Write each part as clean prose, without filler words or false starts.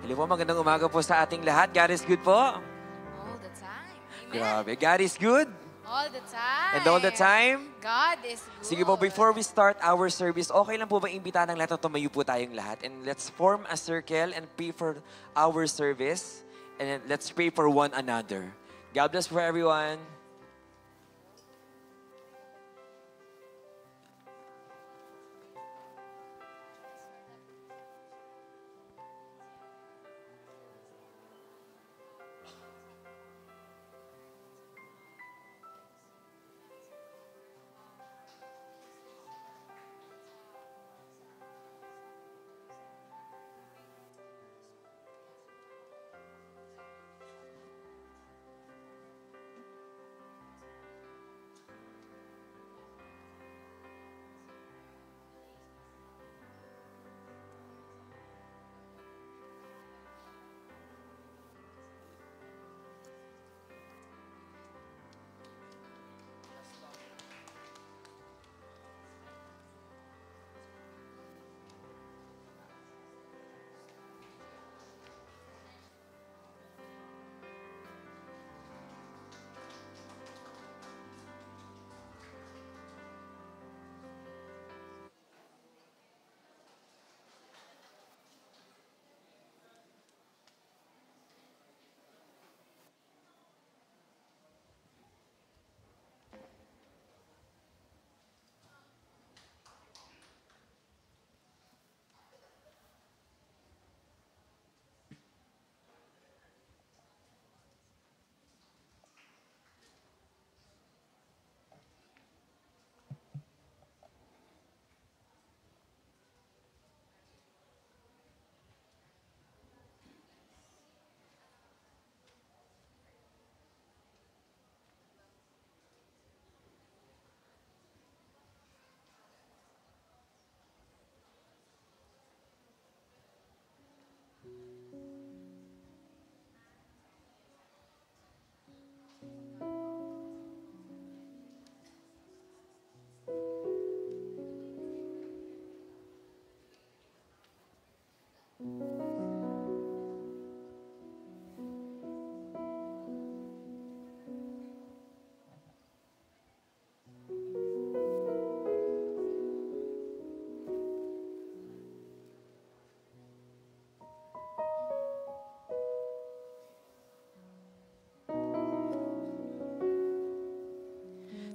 Hello po, magandang umaga po sa ating lahat. God is good po. All the time. Amen. Grabe, God is good. All the time. And all the time. God is good. Sige po, before we start our service, okay lang po ba imbitahan ng lahat na tumayo po tayong lahat? And let's form a circle and pray for our service. And then let's pray for one another. God bless for everyone.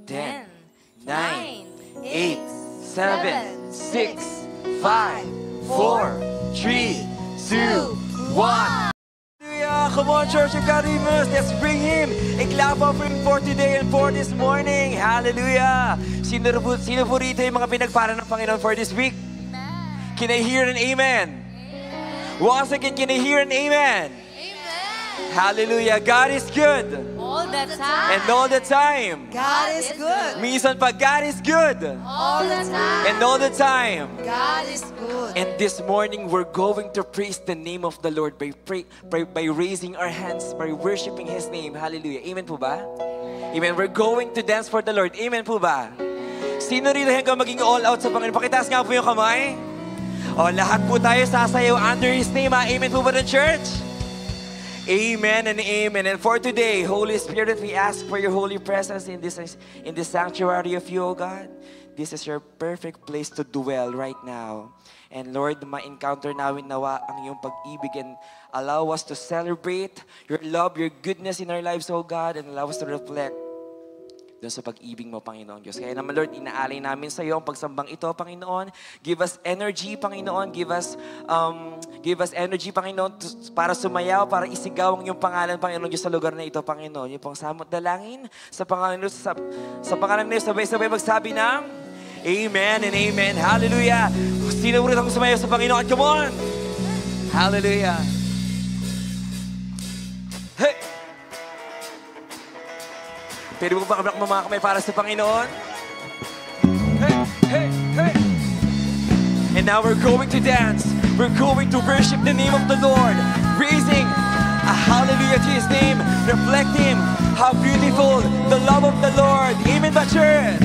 Ten, 9, 8, 7, 6, 5, 4, 3, 2, 1. Hallelujah! Come on, Church of God Remus. Let's bring Him a clap offering for today and for this morning. Hallelujah! Sino po rito yung mga pinagpala ng Panginoon for this week? Amen. Can I hear an amen? Amen. Once again, can I hear an amen? Amen. Hallelujah! God is good. All the time. And all the time. God is good. Minsan pa, God is good. All the time. And all the time. God is good. And this morning, we're going to praise the name of the Lord by raising our hands, by worshiping His name. Hallelujah. Amen po ba? Amen. We're going to dance for the Lord. Amen po ba? Sino rito hanggang maging all out sa Panginoon? Pakitaas nga po yung kamay. O, lahat po tayo sasayaw under His name. Amen po ba ng church? Amen and amen. And for today, Holy Spirit, we ask for your holy presence in this sanctuary of you, O God. This is your perfect place to dwell right now. And Lord, ma-encounter namin nawa ang iyong pag-ibig and allow us to celebrate your love, your goodness in our lives, O God, and allow us to reflect doon sa pag-ibig mo, Panginoon Diyos. Kaya naman, Lord, inaalay namin sa iyo ang pagsambang ito, Panginoon. Give us energy, Panginoon. Give us energy, Panginoon, para sumayaw, para isigaw ang iyong pangalan, Panginoon Diyos, sa lugar na ito, Panginoon. Yung pang samot dalangin, sa pangalan ng sa pangalan ng sabay-sabay magsabi ng Amen and Amen. Hallelujah. Sino mo rin akong sumayaw sa Panginoon? Come on! Hallelujah. Hey! Pwede mo ba kablak mo mga kamay para sa Panginoon? Hey, hey, hey! And now we're going to dance. We're going to worship the name of the Lord. Raising a hallelujah to His name. Reflecting how beautiful the love of the Lord. Amen ba, church?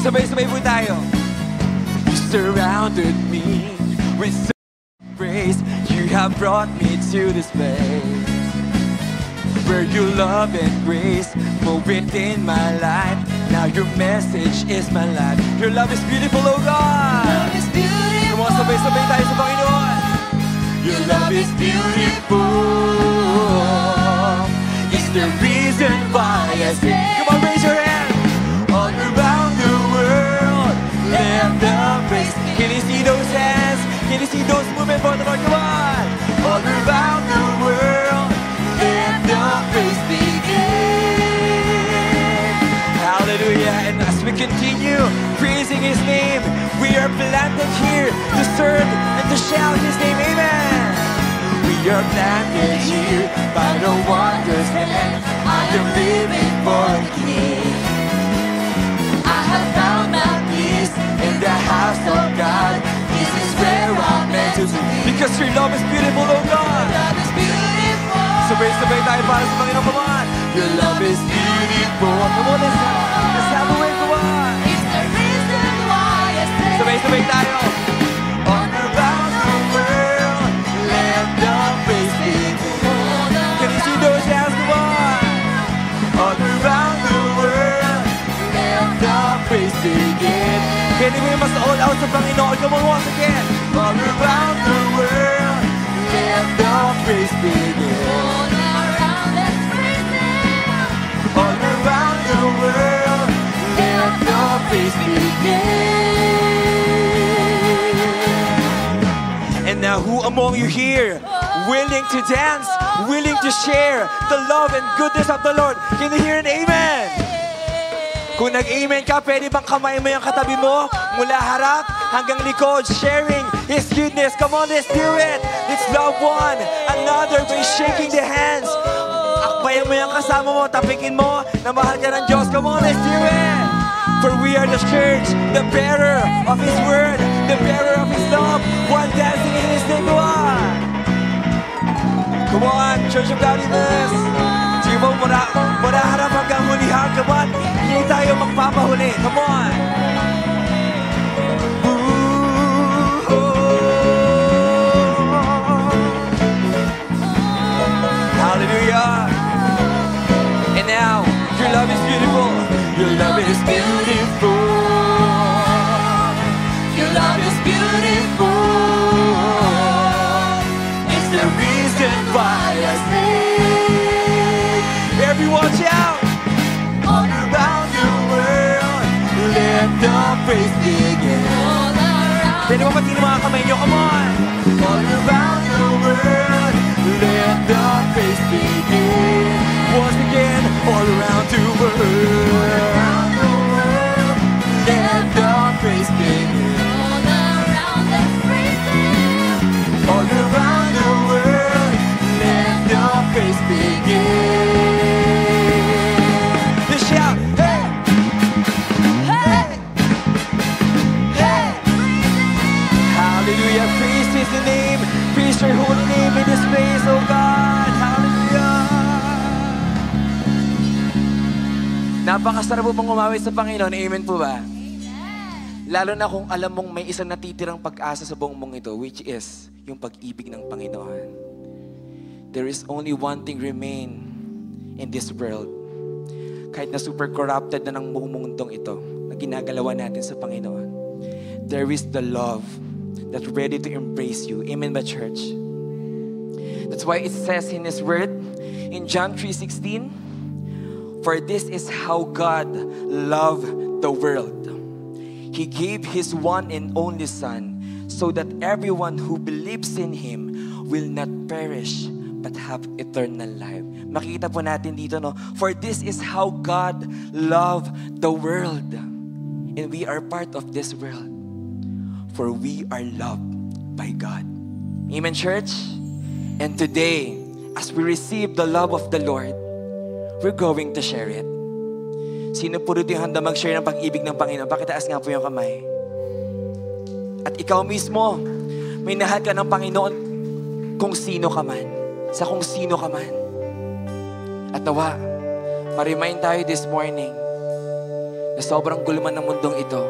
Sabay-sabay po tayo. You surrounded me with praise. You have brought me to this place where your love and grace move within my life. Now your message is my life. Your love is beautiful, oh God. Love is beautiful. Come on, sabay-sabay tayo sa Panginoon. Your love is beautiful. It's the reason why I sing. Come on, raise your hand. All around the world, let the praise. Can you see those hands? Can you see those moving for the Lord? Come on. All around the world, let the praise begin. Hallelujah. And as we continue praising His name, we are planted here to serve and to shout His name. Amen. We are planted here by the wondrous hand. I am living for a King. I have found my peace In the house of God, This is where I'm meant to be. because your love is beautiful, oh God. Love is beautiful. Sabay-sabay tayo para sa Panginoon. Come on. Your love is beautiful. Come on, let's have a way. Come on. It's the reason why I say. Sabay-sabay tayo. All around the world, let the praise begin. Can you see those hands? Come on. All around the world, let the praise begin. Can you mas all out sa Panginoon? Come on, once again. All around the world, let the praise begin. All around, let's praise Him. All around the world, let the praise begin. And now, who among you here willing to dance, willing to share the love and goodness of the Lord? Can you hear an amen? Kung nag-amen ka, pwede bang kamay mo yung katabi mo mula harap hanggang likod, sharing His goodness? Come on, let's do it. Let's love one another by shaking the hands. Akbayan mo yung kasama mo, tapikin mo na mahal ka ng Diyos. Come on, let's do it. For we are the church, the bearer of His word, the bearer of His love, one dancing in His name. Come on. Come on, Church of Godliness. Sige mo, mula harap hanggang hulihan. Come on, hindi tayo magpapahuli. Come on. Hallelujah. And now, your love is beautiful. Your love is beautiful. Your love is beautiful. It's the reason why I sing. Everyone shout. All around the world, let the praise begin. All around. Pwede mo pati ng mga kamay nyo, come on. All around the world, let the praise begin. Once again, all around the world, let the praise begin. All around, let's praise Him. All around the world, let the praise begin. Let's shout, hey! Hey! Hey! Hallelujah, praise His name. Praise your holy name in this place, oh God. Hallelujah. Napakasarap po pong umawit sa Panginoon. Amen po ba? Lalo na kung alam mong may isang natitirang pag-asa sa buong mong ito, which is yung pag-ibig ng Panginoon. There is only one thing remain in this world. Kahit na super corrupted na ng buong mundong ito, na ginagalawan natin sa Panginoon, there is the love that's ready to embrace you. Amen ba, church? That's why it says in His Word, in John 3:16, for this is how God loved the world. He gave His one and only Son, so that everyone who believes in Him will not perish, but have eternal life. Makita po natin dito, no? For this is how God loved the world. And we are part of this world. For we are loved by God. Amen, church? And today, as we receive the love of the Lord, we're going to share it. Sino po dito yung handa mag-share ng pag-ibig ng Panginoon? Pakitaas nga po yung kamay. At ikaw mismo, may nahal ka ng Panginoon kung sino ka man. Sa kung sino ka man. At nawa, ma-remind tayo this morning na sobrang gulman ng mundong ito,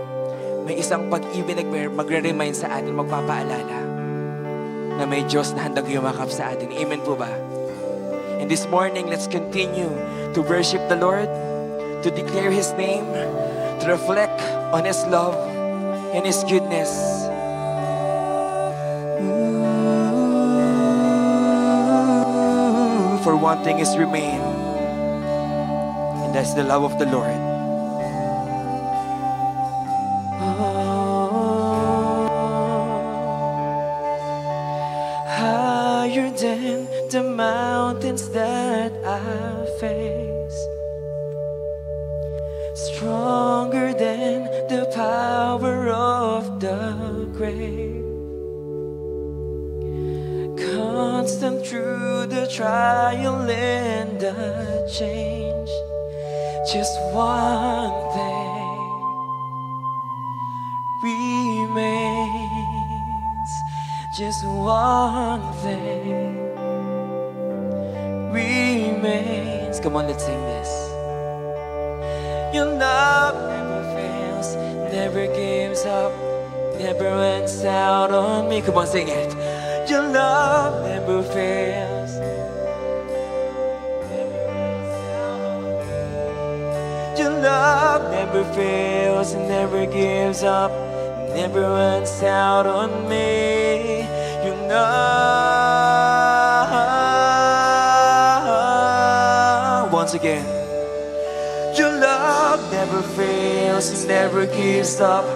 may isang pag-ibig na magre-remind sa atin, magpapaalala na na may Diyos na handang yumakap sa atin. Amen po ba? And this morning, let's continue to worship the Lord, to declare His name, to reflect on His love and His goodness. For one thing is remain, and that's the love of the Lord. Higher than the mountains that I face, stronger than the power of the grave, constant through the trial and the change. Just one thing remains. Just one thing remains. Come on, let's sing this. Your love never fails, never gives up, never runs out on me. Come on, sing it. Your love never fails, never runs out on me. Your love never fails and never gives up, never runs out on me. Your love, once again. Your love never fails and never gives up,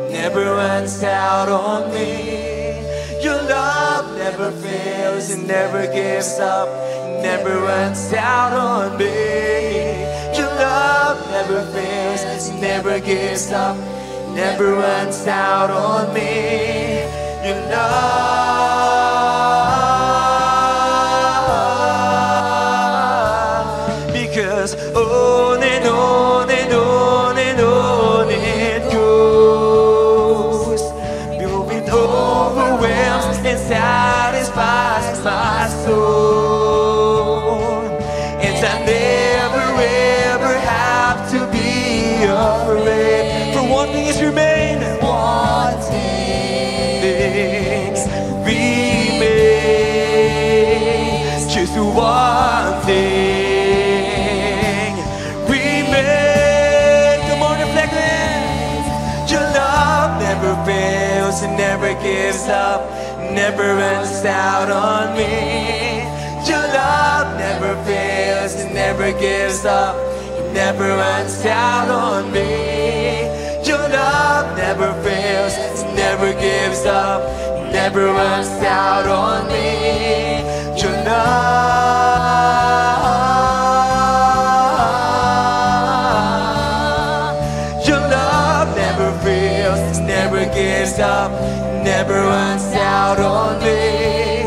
never runs out on me. Your love never fails and never gives up, never runs out on me. Your love never fails and never gives up, never runs out on me. Your love, because on and on and on and on it goes. It overwhelms and satisfies my soul, and I never ever have to be afraid. For one thing is remain. One thing remains. Just one thing remains. Come on, reflect it. Your love never fails and never gives up, never runs out on me. Your love never fails and never gives up, never runs out on me. Your love never fails, never gives up, never runs out on me. Your love never fails, never gives up, never runs out on me.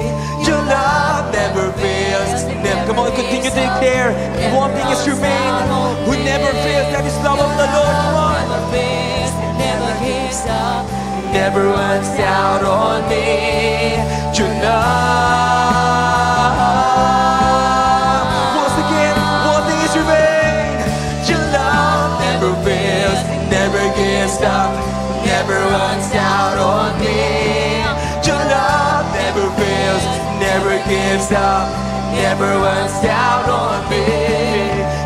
Your love never fails, never. Come on, continue to declare. One thing is remain, who never fails, that is love of the Lord. Come on. Never fails, never gives up, never runs out on me. Your love. Once again, one thing is remain. Your love never fails, never gives up, never runs out on me. Your love never fails, never gives up, never runs out on me.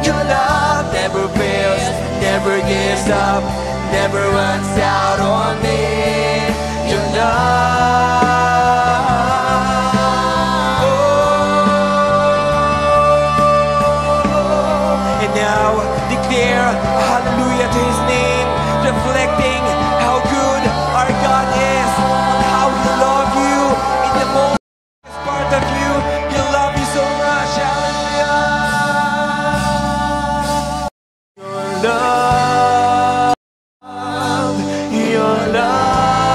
Your love never fails, never gives up, never runs out on me. Your love. Oh. And now declare hallelujah to His name, reflecting how good our God is, and how He loves you in the most part of you. He loves you so much. Hallelujah. Your love, your love.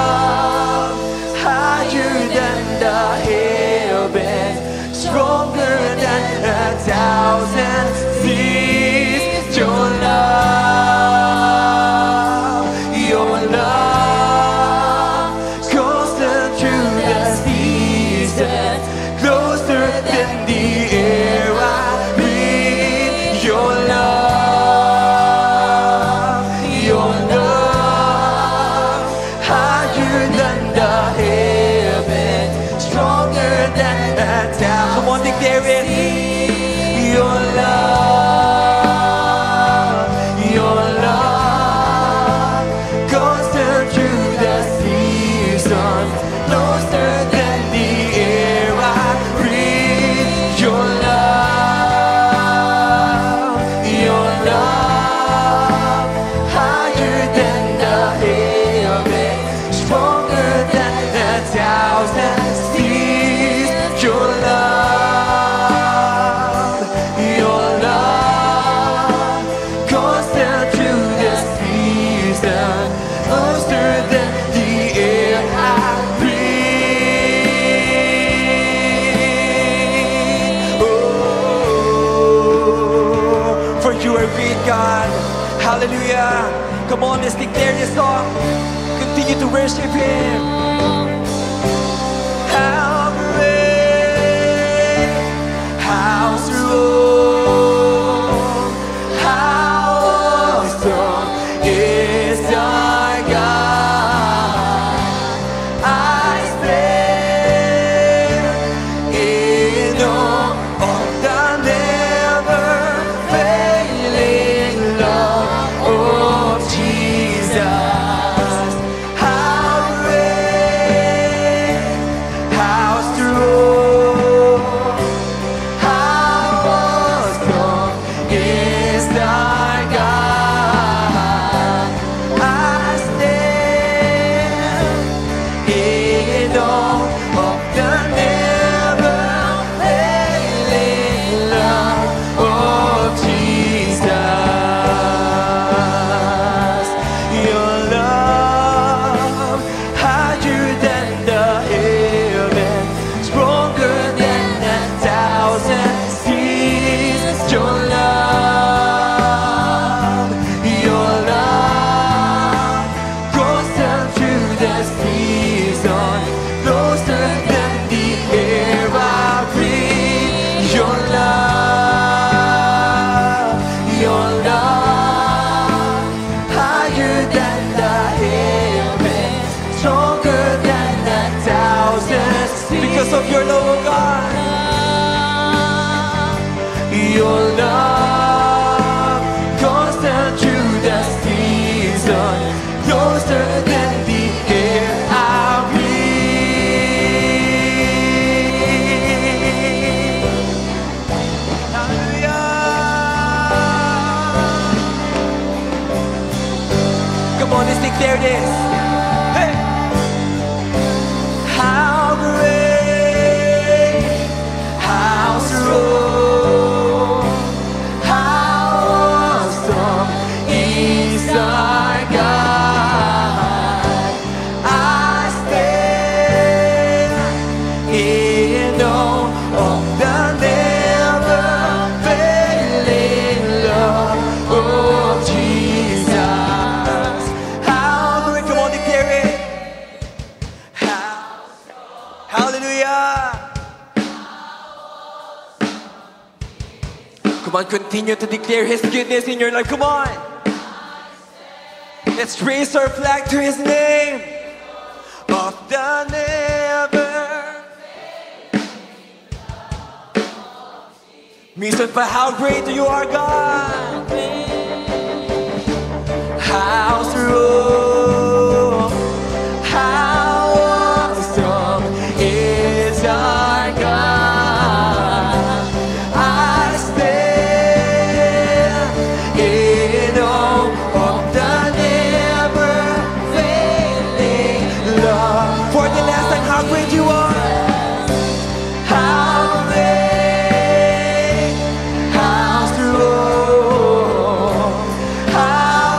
Hallelujah. Come on, let's declare this song. Continue to worship Him. How great, how strong, how awesome is our God. I stand in awe of the never-failing love of Jesus. How great, how strong, how awesome is our God. I stand in awe of the never-failing love of Jesus. Your love higher than the heavens, stronger than 1,000 seas. Your love closer to the season, closer than the air I breathe. Your love, higher than the heavens, stronger than 1,000 seas. Because of your love, oh God. Your love closer to the season, closer than the air I breathe. Hallelujah. Come on, let's declare this. Hey. How great, how strong, how awesome is our God. I stand in awe of the never-failing love of Jesus. How great, come on, declare it. Hallelujah. Come on, continue to declare His goodness in your life. Come on. Let's raise our flag to His name. Of the never. Minsan pa, how great you are, God. How strong, how awesome is our God. I stand in awe of the never-failing love. For the last time, how great you are. How great, how strong, how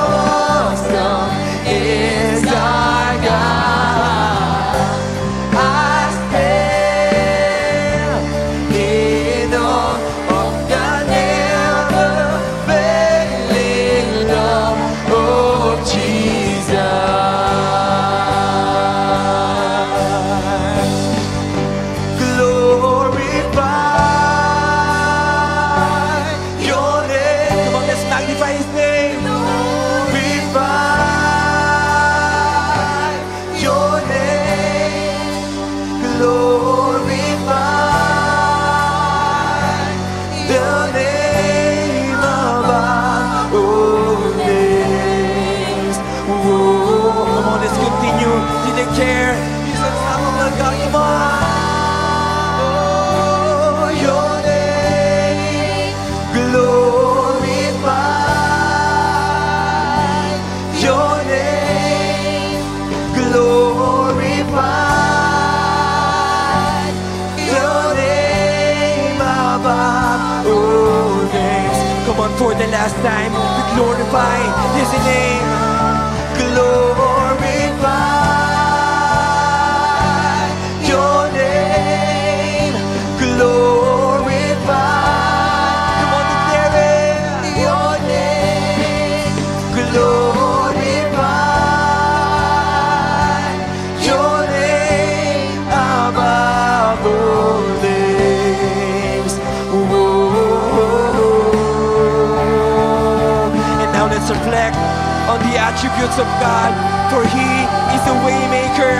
awesome is our God. I stand in awe of the never-failing love of Jesus. Glorify your name. Come on, let's magnify His name. Glorify your name. Glorify the name above all names. Whoa. Come on, let's continue to declare He's the Son of the God. Come on. Oh, your name. Glorify your name. Glorify your name above all names. Come on, for the last time, we glorify His name. Glorify your name. Glorify. Come on, declare it. Your name. on the attributes of God. For He is a waymaker,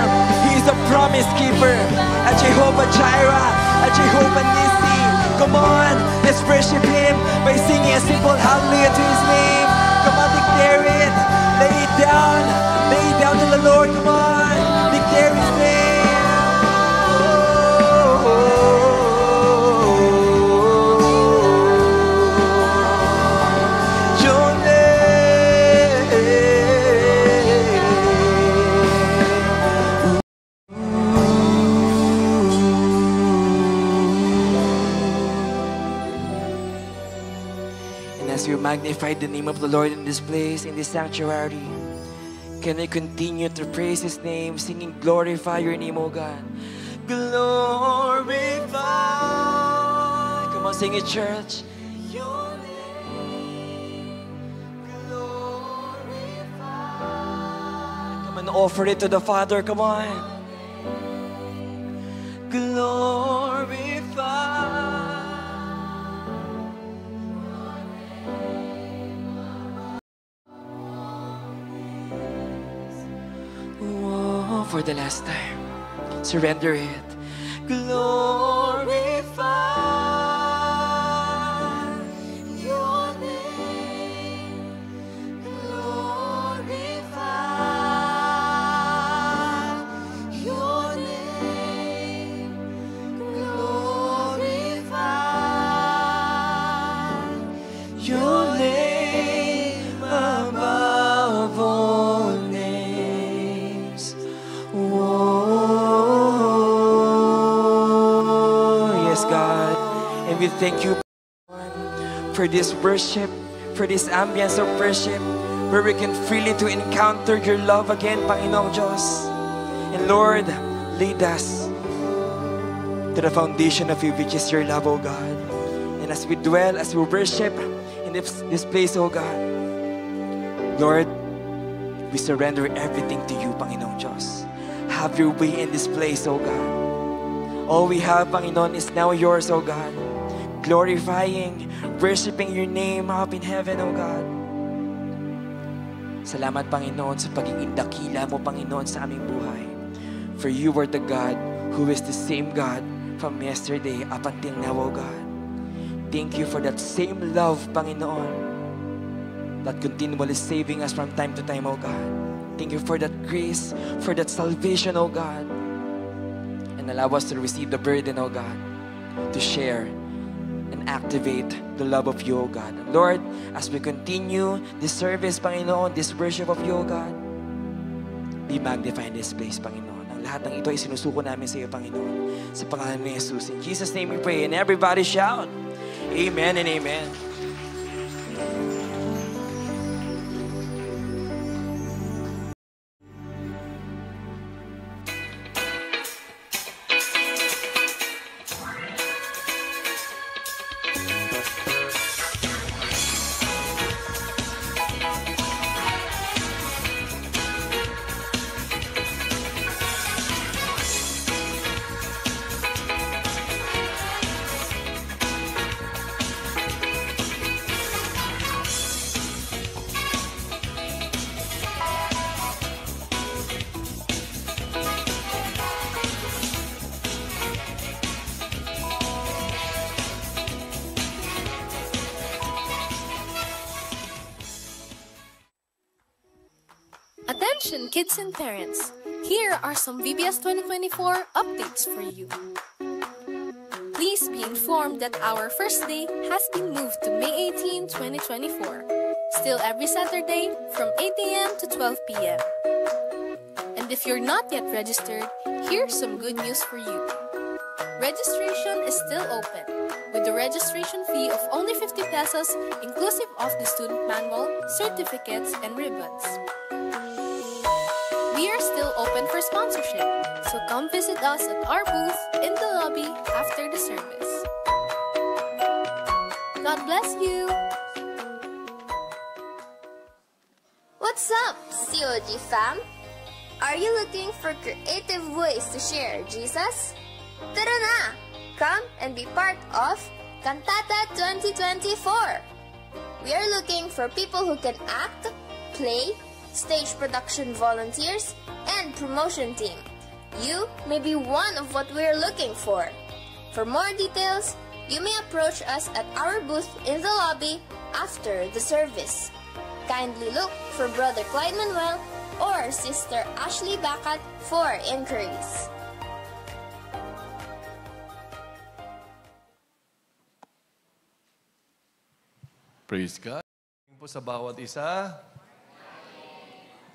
He is a promise keeper, a Jehovah Jireh, a Jehovah Nissi. Come on, let's worship Him by singing a simple hallelujah to His name. Come on, declare it. Lay it down to the Lord. Come on, declare His name. We magnify the name of the Lord in this place, in this sanctuary. Can we continue to praise His name, singing, glorify your name, O God. Glorify. Come on, sing it, church. Your name, glorify. Come on, offer it to the Father. Come on. Glorify. For the last time, surrender it. Glorify your name. Glorify your name. Glorify your name above all names. Yes, God. And we thank you for this worship, for this ambience of worship, where we can freely to encounter your love again, Panginoong Diyos. And Lord, lead us to the foundation of you, which is your love, O God. And as we dwell, as we worship in this place, O God, Lord, we surrender everything to you, Panginoong Diyos. Have your way in this place, O God. All we have, Panginoon, is now yours, O God. Glorifying, worshiping your name up in heaven, O God. Salamat, Panginoon, sa pagiging dakila mo, Panginoon, sa aming buhay. For you are the God who is the same God from yesterday up until now, O God. Thank you for that same love, Panginoon, that continually saving us from time to time, O God. Thank you for that grace, for that salvation, O God. And allow us to receive the burden, O God, to share and activate the love of you, O God. And Lord, as we continue this service, Panginoon, this worship of you, O God, be magnified in this place, Panginoon. Ang lahat ng ito ay sinusuko namin sa iyo, Panginoon. Sa pangalan ni Jesus. In Jesus' name we pray. And everybody shout, Amen and Amen. Attention kids and parents, here are some VBS 2024 updates for you. Please be informed that our first day has been moved to May 18, 2024, still every Saturday from 8 a.m. to 12 p.m. And if you're not yet registered, here's some good news for you. Registration is still open, with the registration fee of only 50 pesos inclusive of the student manual, certificates, and ribbons. We are still open for sponsorship, so come visit us at our booth in the lobby after the service. God bless you! What's up, COG fam? Are you looking for creative ways to share Jesus? Tara na! Come and be part of Cantata 2024! We are looking for people who can act, play, stage production volunteers, and promotion team. You may be one of what we're looking for. For more details, you may approach us at our booth in the lobby after the service. Kindly look for Brother Clyde Manuel or Sister Ashley Bacat for inquiries. Praise God. Po sa bawat isa.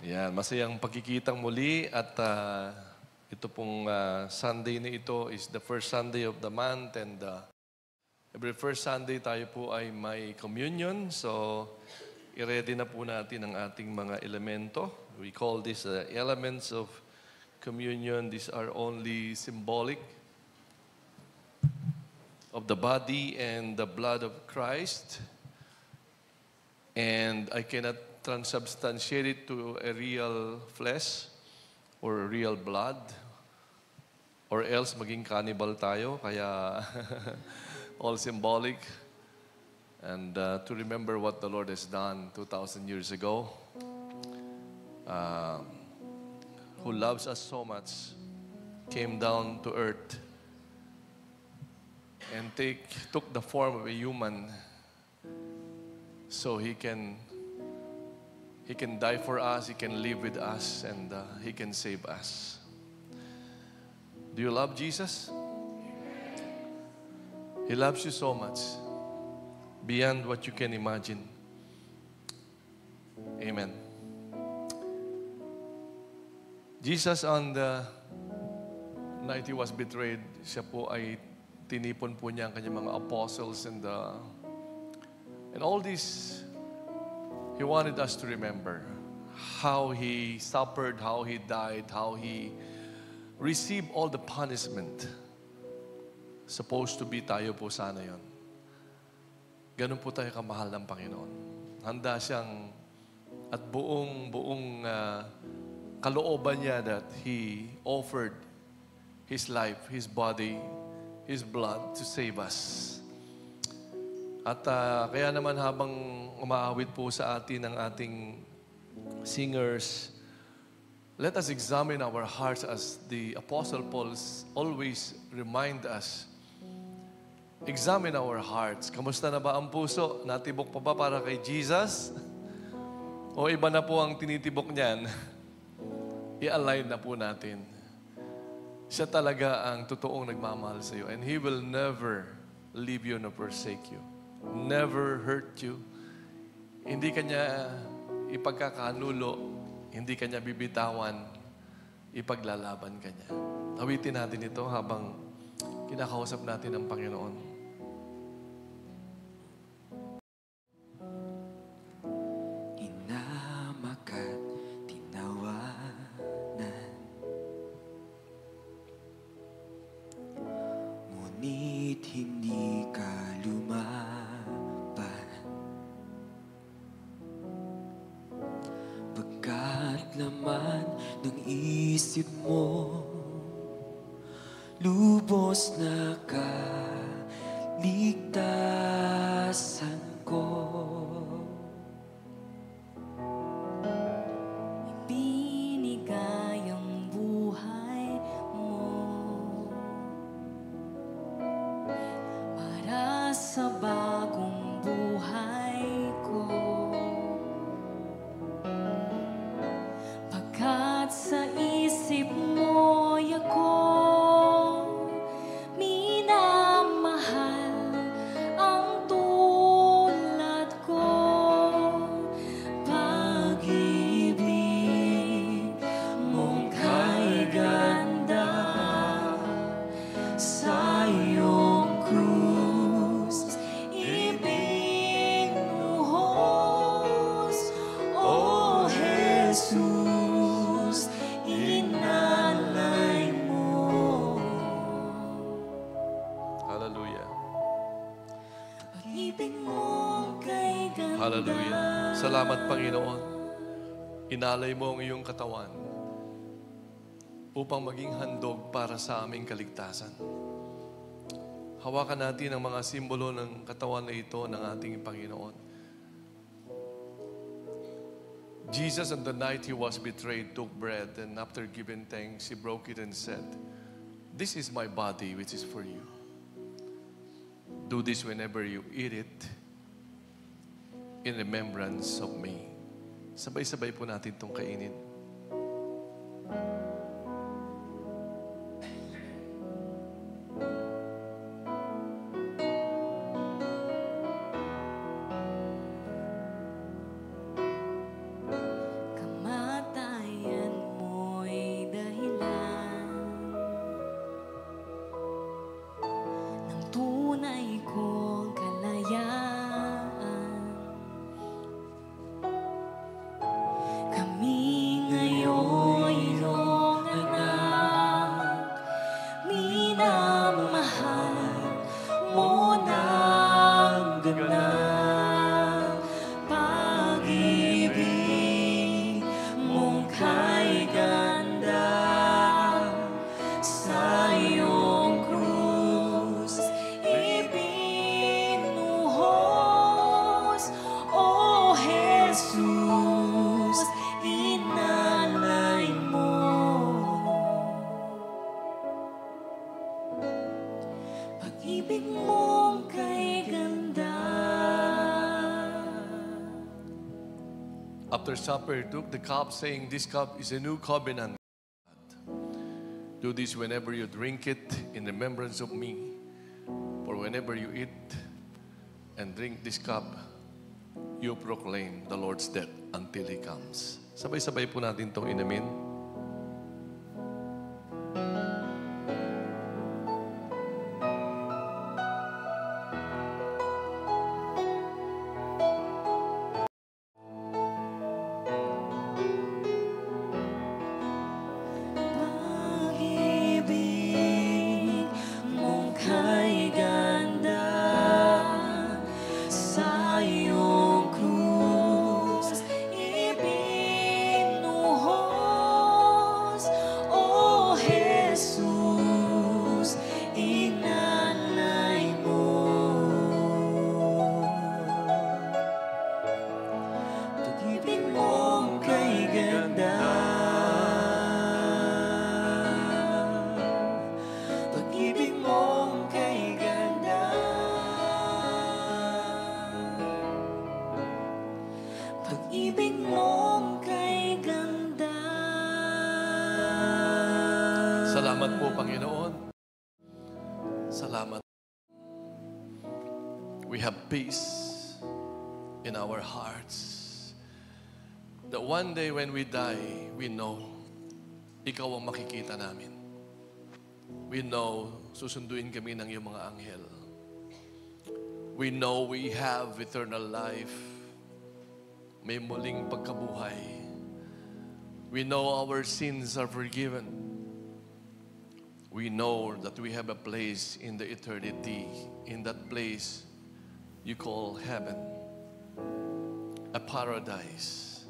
Yan, masayang pagkikitang muli at ito pong Sunday na ito is the first Sunday of the month and every first Sunday tayo po ay may communion. So, i-ready na po natin ang ating mga elemento. We call this elements of communion. These are only symbolic of the body and the blood of Christ. And I cannot transubstantiate it to a real flesh or real blood or else maging cannibal tayo. Kaya all symbolic. And to remember what the Lord has done 2,000 years ago, who loves us so much, came down to earth and took the form of a human so He can die for us, He can live with us, and He can save us. Do you love Jesus? He loves you so much, beyond what you can imagine. Amen. Jesus, on the night He was betrayed, siya po ay tinipon po niya ang kanyang mga apostles and all this, He wanted us to remember how He suffered, how He died, how He received all the punishment. Supposed to be tayo po sana yon. Ganun po tayo kamahal ng Panginoon. Handa siyang at buong kalooban niya that He offered His life, His body, His blood to save us. At kaya naman habang umaawit po sa atin ang ating singers, let us examine our hearts as the Apostle Paul always remind us. Examine our hearts. Kamusta na ba ang puso? Natibok pa ba para kay Jesus? O iba na po ang tinitibok niyan? I-align na po natin. Siya talaga ang totoong nagmamahal sa iyo. And He will never leave you nor forsake you. Never hurt you. Hindi kanya ipagkakanulo, hindi kanya bibitawan, ipaglalaban kanya. Awitin natin ito habang kinakausap natin ang Panginoon. Inamak at tinawanan, ngunit hindi ka lumaban. Pagkat laman ng isip mo, lubos na kaligtasan ko. Ibinigay ang buhay mo para sa bagong buhay ko. Pagkat sa isip mo'y ako minamahal ang tulad ko. Pag-ibig mong kay ganda sa iyong krus ibinuhos, O Jesus, inalay mo. Hallelujah. Pag-ibig mo kay ganda. Hallelujah. Salamat, Panginoon. Inalay mo ang iyong katawan upang maging handog para sa aming kaligtasan. Hawakan natin ang mga simbolo ng katawan na ito ng ating Panginoon. Jesus, on the night he was betrayed, took bread, and after giving thanks, he broke it and said, "This is my body, which is for you. Do this whenever you eat it in remembrance of me." Sabay-sabay po natin itong kainin. Kamatayan mo'y dahilan ng tunay kong kalayaan. Kami ngayon iyong anak, minamahal mo ng ganap. Pag-ibig mong kay ganda sa iyong krus ibinuhos, O Jesus, inalay mo. Pag-ibig mong kay ganda. After supper, he took the cup, saying, "This cup is a new covenant. Do this whenever you drink it in remembrance of me. For whenever you eat and drink this cup, you proclaim the Lord's death until He comes." Sabay-sabay po natin itong inamin. Pag-ibig mong kay ganda sa iyong krus ibinuhos, O Jesus, inalay mo. Pag-ibig mong kay ganda, pag-ibig mong kay ganda, pag-ibig mong kay ganda. Salamat po, Panginoon. Salamat. We have peace in our hearts. That one day when we die, we know Ikaw ang makikita namin. We know susunduin kami ng iyong mga anghel. We know we have eternal life. May muling pagkabuhay. We know our sins are forgiven. We know that we have a place in the eternity, in that place you call heaven, a paradise,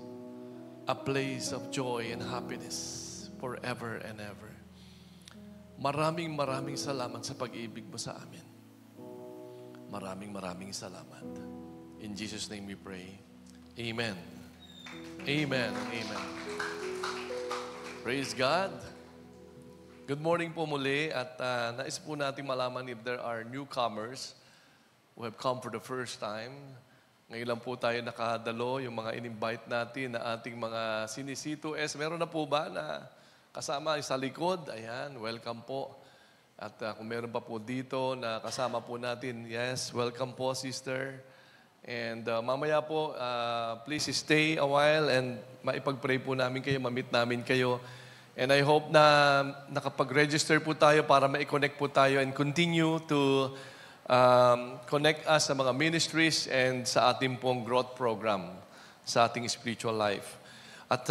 a place of joy and happiness forever and ever. Maraming salamat sa pag-ibig mo sa amin. Maraming salamat. In Jesus' name we pray. Amen. Amen. Amen. Praise God. Good morning po muli at nais po natin malaman if there are newcomers who have come for the first time. Ngayon lang po tayo nakadalo, yung mga in-invite natin na ating mga sinisito. Meron na po ba na kasama sa likod? Ayan, welcome po. At kung meron pa po dito na kasama po natin, yes, welcome po, sister. And mamaya po, please stay a while and maipag-pray po namin kayo, ma-meet namin kayo. And I hope na nakapag-register po tayo para ma-connect po tayo and continue to connect us sa mga ministries and sa ating pong growth program, sa ating spiritual life. At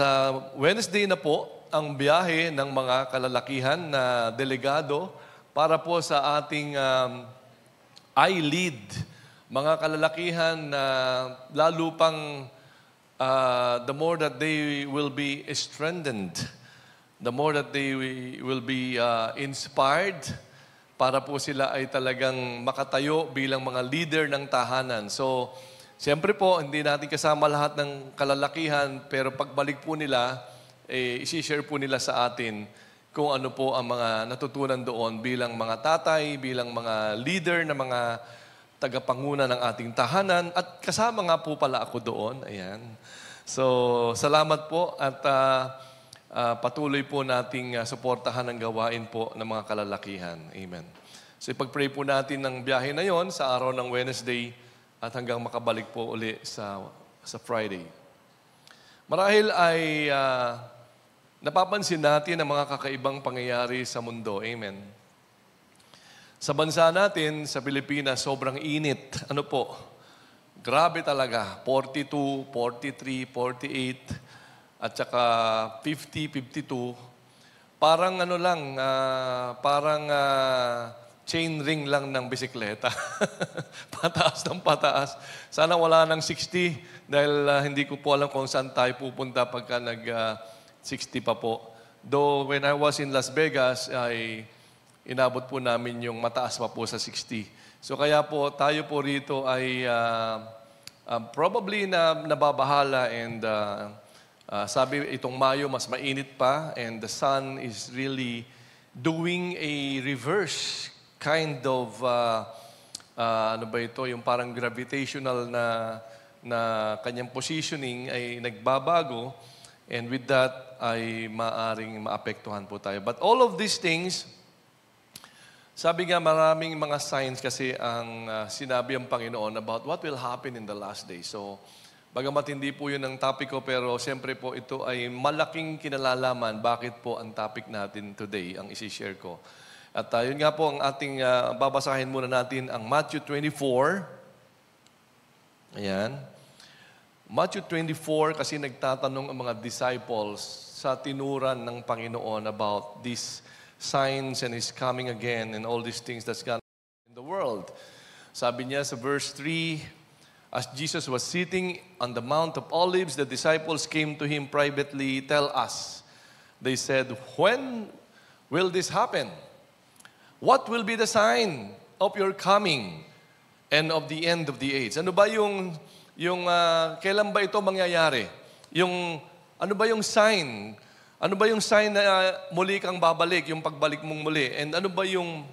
Wednesday na po ang biyahe ng mga kalalakihan na delegado para po sa ating I-Lead. Mga kalalakihan na lalo pang the more that they will be strengthened, the more that they will be inspired para po sila ay talagang makatayo bilang mga leader ng tahanan. So, Siyempre po, hindi natin kasama lahat ng kalalakihan, pero pagbalik po nila, isi-share po nila sa atin kung ano po ang mga natutunan doon bilang mga tatay, bilang mga leader na mga tagapanguna ng ating tahanan. At kasama nga po pala ako doon. Ayan. So, salamat po at patuloy po nating suportahan ang gawain po ng mga kalalakihan. Amen. So, ipag-pray po natin ng biyahe na yon sa araw ng Wednesday at hanggang makabalik po uli sa Friday. Marahil ay napapansin natin ang mga kakaibang pangyayari sa mundo. Amen. Sa bansa natin, sa Pilipinas, sobrang init. Ano po? Grabe talaga. 42, 43, 48, at saka 50, 52. Parang ano lang, parang chain ring lang ng bisikleta. Pataas ng pataas. Sana wala ng 60 dahil hindi ko po alam kung saan tayo pupunta pagka nag-60 pa po. Though when I was in Las Vegas, ay inabot po namin yung mataas pa po sa 60. So kaya po tayo po rito ay probably nababahala and sabi itong Mayo mas mainit pa and the sun is really doing a reverse kind of ano ba ito, yung parang gravitational na kanyang positioning ay nagbabago and with that ay maaring maapektuhan po tayo. But all of these things, sabi nga maraming mga signs kasi ang sinabi ang Panginoon about what will happen in the last day. So, bagamat hindi po yun ang topic ko, pero siyempre po ito ay malaking kinalalaman bakit po ang topic natin today, ang isi-share ko. At yun nga po ang ating babasahin muna natin ang Matthew 24. Ayan. Matthew 24 kasi nagtatanong ang mga disciples sa tinuran ng Panginoon about these signs and His coming again and all these things that's gone in the world. Sabi niya sa verse 3, as Jesus was sitting on the Mount of Olives, the disciples came to Him privately, "Tell us," they said, "when will this happen? What will be the sign of your coming and of the end of the age?" Ano ba yung kailan ba ito mangyayari? Ano ba yung sign? Ano ba yung sign na muli kang babalik, yung pagbalik mong muli? And ano ba yung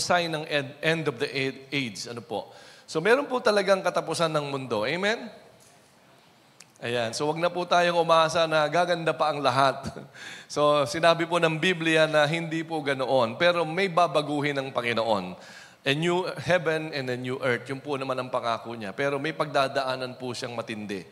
sign ng end of the age? Ano po? So meron po talagang katapusan ng mundo. Amen? Ayan. So wag na po tayong umasa na gaganda pa ang lahat. So sinabi po ng Biblia na hindi po ganoon. Pero may babaguhin ng Panginoon. A new heaven and a new earth. Yung po naman ang pangako niya. Pero may pagdadaanan po siyang matindi.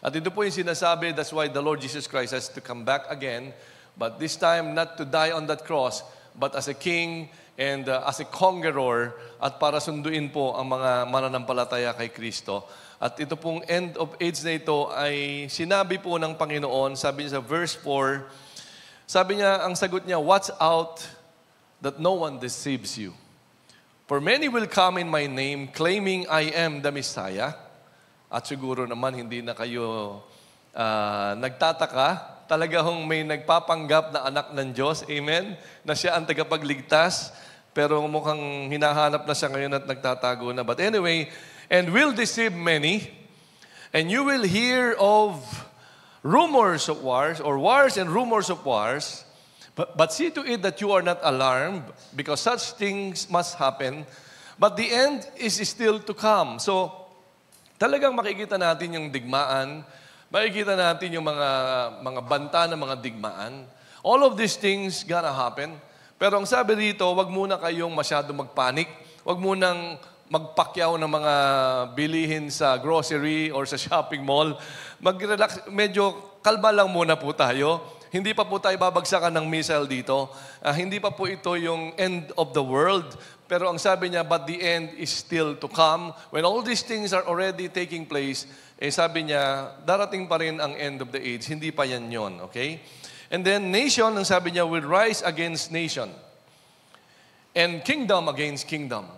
At ito po yung sinasabi, that's why the Lord Jesus Christ has to come back again. But this time, not to die on that cross, but as a king and as a conqueror at para sunduin po ang mga mananampalataya kay Kristo. At ito pong end of age na ito ay sinabi po ng Panginoon, sabi niya sa verse 4, sabi niya, ang sagot niya, "Watch out that no one deceives you. For many will come in my name, claiming I am the Messiah." At siguro naman hindi na kayo nagtataka. Talaga hong may nagpapanggap na anak ng Diyos, amen, na siya ang tagapagligtas, pero mukhang hinahanap na siya ngayon at nagtatago na. But anyway, and will deceive many, and you will hear of rumors of wars, or wars and rumors of wars, but see to it that you are not alarmed, because such things must happen, but the end is still to come. So, talagang makikita natin yung digmaan, makikita natin yung mga banta ng mga digmaan. All of these things gonna happen. Pero ang sabi rito, wag muna kayong masyado magpanik. Wag munang magpakyaw ng mga bilihin sa grocery or sa shopping mall. Mag-relax, medyo kalma lang muna po tayo. Hindi pa po tayo babagsakan ng missile dito. Hindi pa po ito yung end of the world. Pero ang sabi niya, but the end is still to come. When all these things are already taking place, sabi niya, darating pa rin ang end of the age. Hindi pa yan yun, okay? And then nation, ang sabi niya, will rise against nation. And kingdom against kingdom.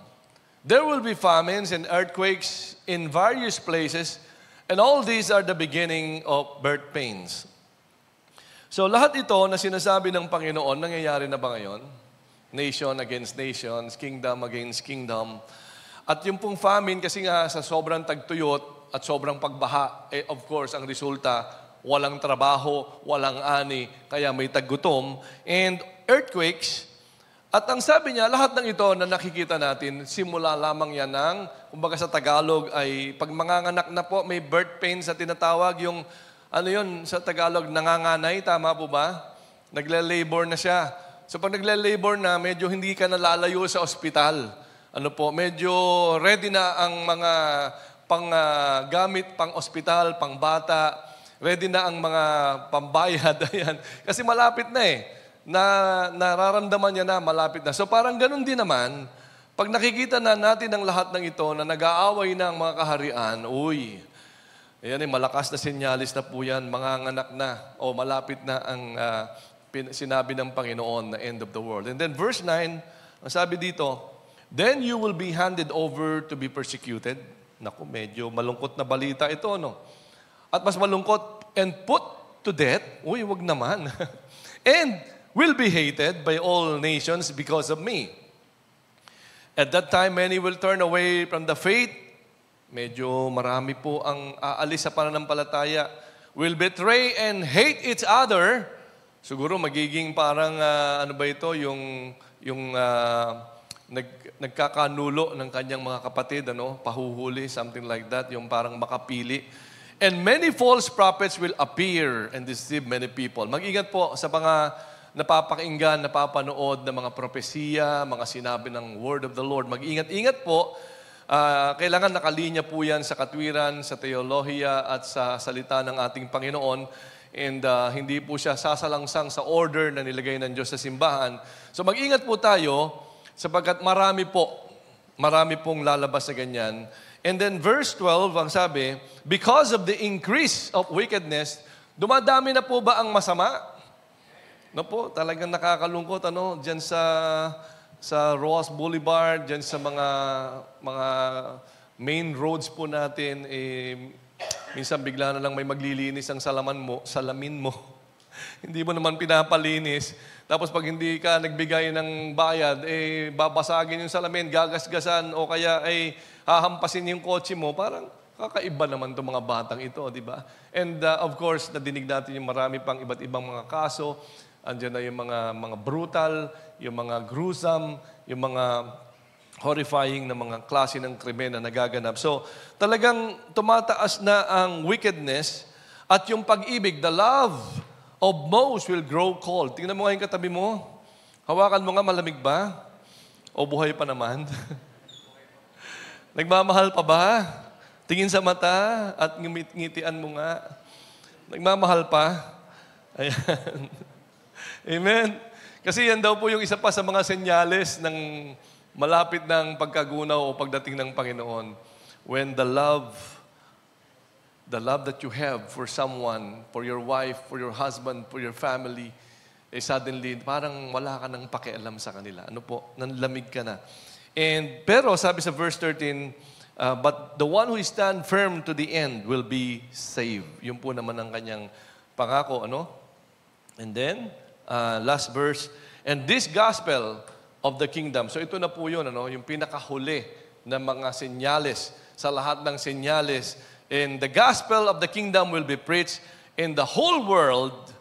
There will be famines and earthquakes in various places. And all these are the beginning of birth pains. So lahat ito na sinasabi ng Panginoon, nangyayari na ba ngayon? Nation against nations, kingdom against kingdom. At yung pong famine, kasi nga sa sobrang tagtuyot at sobrang pagbaha, of course, ang resulta, walang trabaho, walang ani, kaya may taggutom, and earthquakes. At ang sabi niya, lahat ng ito na nakikita natin, simula lamang yan ng, kumbaga sa Tagalog ay, pag manganganak na po, may birth pains na tinatawag, yung, ano yun, sa Tagalog, nanganganay, tama po ba? Nagle-labor na siya. So pag nagle-labor na, medyo hindi ka nalalayo sa ospital. Ano po, medyo ready na ang mga gamit, pang ospital, pang bata, ready na ang mga pambayad, ayan. Kasi malapit na nararamdaman niya na malapit na. So parang ganun din naman, pag nakikita na natin ang lahat ng ito na nag-aaway na ang mga kaharian, ayan malakas na senyalis na po yan, manganganak na, o malapit na ang sinabi ng Panginoon na end of the world. And then verse 9, ang sabi dito, then you will be handed over to be persecuted. Naku, medyo malungkot na balita ito, no? At mas malungkot, and put to death. Wag naman. And will be hated by all nations because of me. At that time, many will turn away from the faith. Medyo marami po ang aalis sa pananampalataya. Will betray and hate each other. Siguro magiging parang, nagkakanulo ng kanyang mga kapatid, pahuhuli, something like that, yung parang makapili. And many false prophets will appear and deceive many people. Mag-ingat po sa mga napapakinggan, napapanood ng mga propesiya, mga sinabi ng word of the Lord. Mag-ingat-ingat po. Kailangan nakalinya po yan sa katwiran, sa teolohiya at sa salita ng ating Panginoon. And hindi po siya sasalangsang sa order na nilagay ng Diyos sa simbahan. So mag-ingat po tayo sapagkat marami pong lalabas sa ganyan. And then verse 12, ang sabi, because of the increase of wickedness, dumadami na po ba ang masama? No po, talagang nakakalungkot, dyan sa Roas Boulevard, dyan sa mga main roads po natin, minsan bigla na lang may maglilinis ang salamin mo. Hindi mo naman pinapalinis. Tapos pag hindi ka nagbigay ng bayad, babasagin yung salamin, gagasgasan, o kaya hahampasin yung kotse mo. Parang kakaiba naman itong mga batang ito, di ba? And of course, nadinig natin yung marami pang iba't ibang mga kaso. Andiyan na yung mga brutal, yung mga gruesome, yung mga horrifying na mga klase ng krimen na nagaganap. So, talagang tumataas na ang wickedness at yung pag-ibig, the love of most will grow cold. Tingnan mo nga yung katabi mo. Hawakan mo nga, malamig ba? O buhay pa naman? Nagmamahal pa ba? Tingin sa mata at ngitian mo nga. Nagmamahal pa? Ayan. Amen. Kasi yan daw po yung isa pa sa mga senyales ng malapit ng pagkagunaw o pagdating ng Panginoon. When the love that you have for someone, for your wife, for your husband, for your family, suddenly parang wala ka nang pakialam sa kanila. Nanlamig ka na. Pero sabi sa verse 13, but the one who stand firm to the end will be saved. Yun po naman ang kanyang pangako, And then, last verse, and this gospel of the kingdom. So ito na po yun, yung pinakahuli na mga senyales sa lahat ng senyales. And the gospel of the kingdom will be preached in the whole world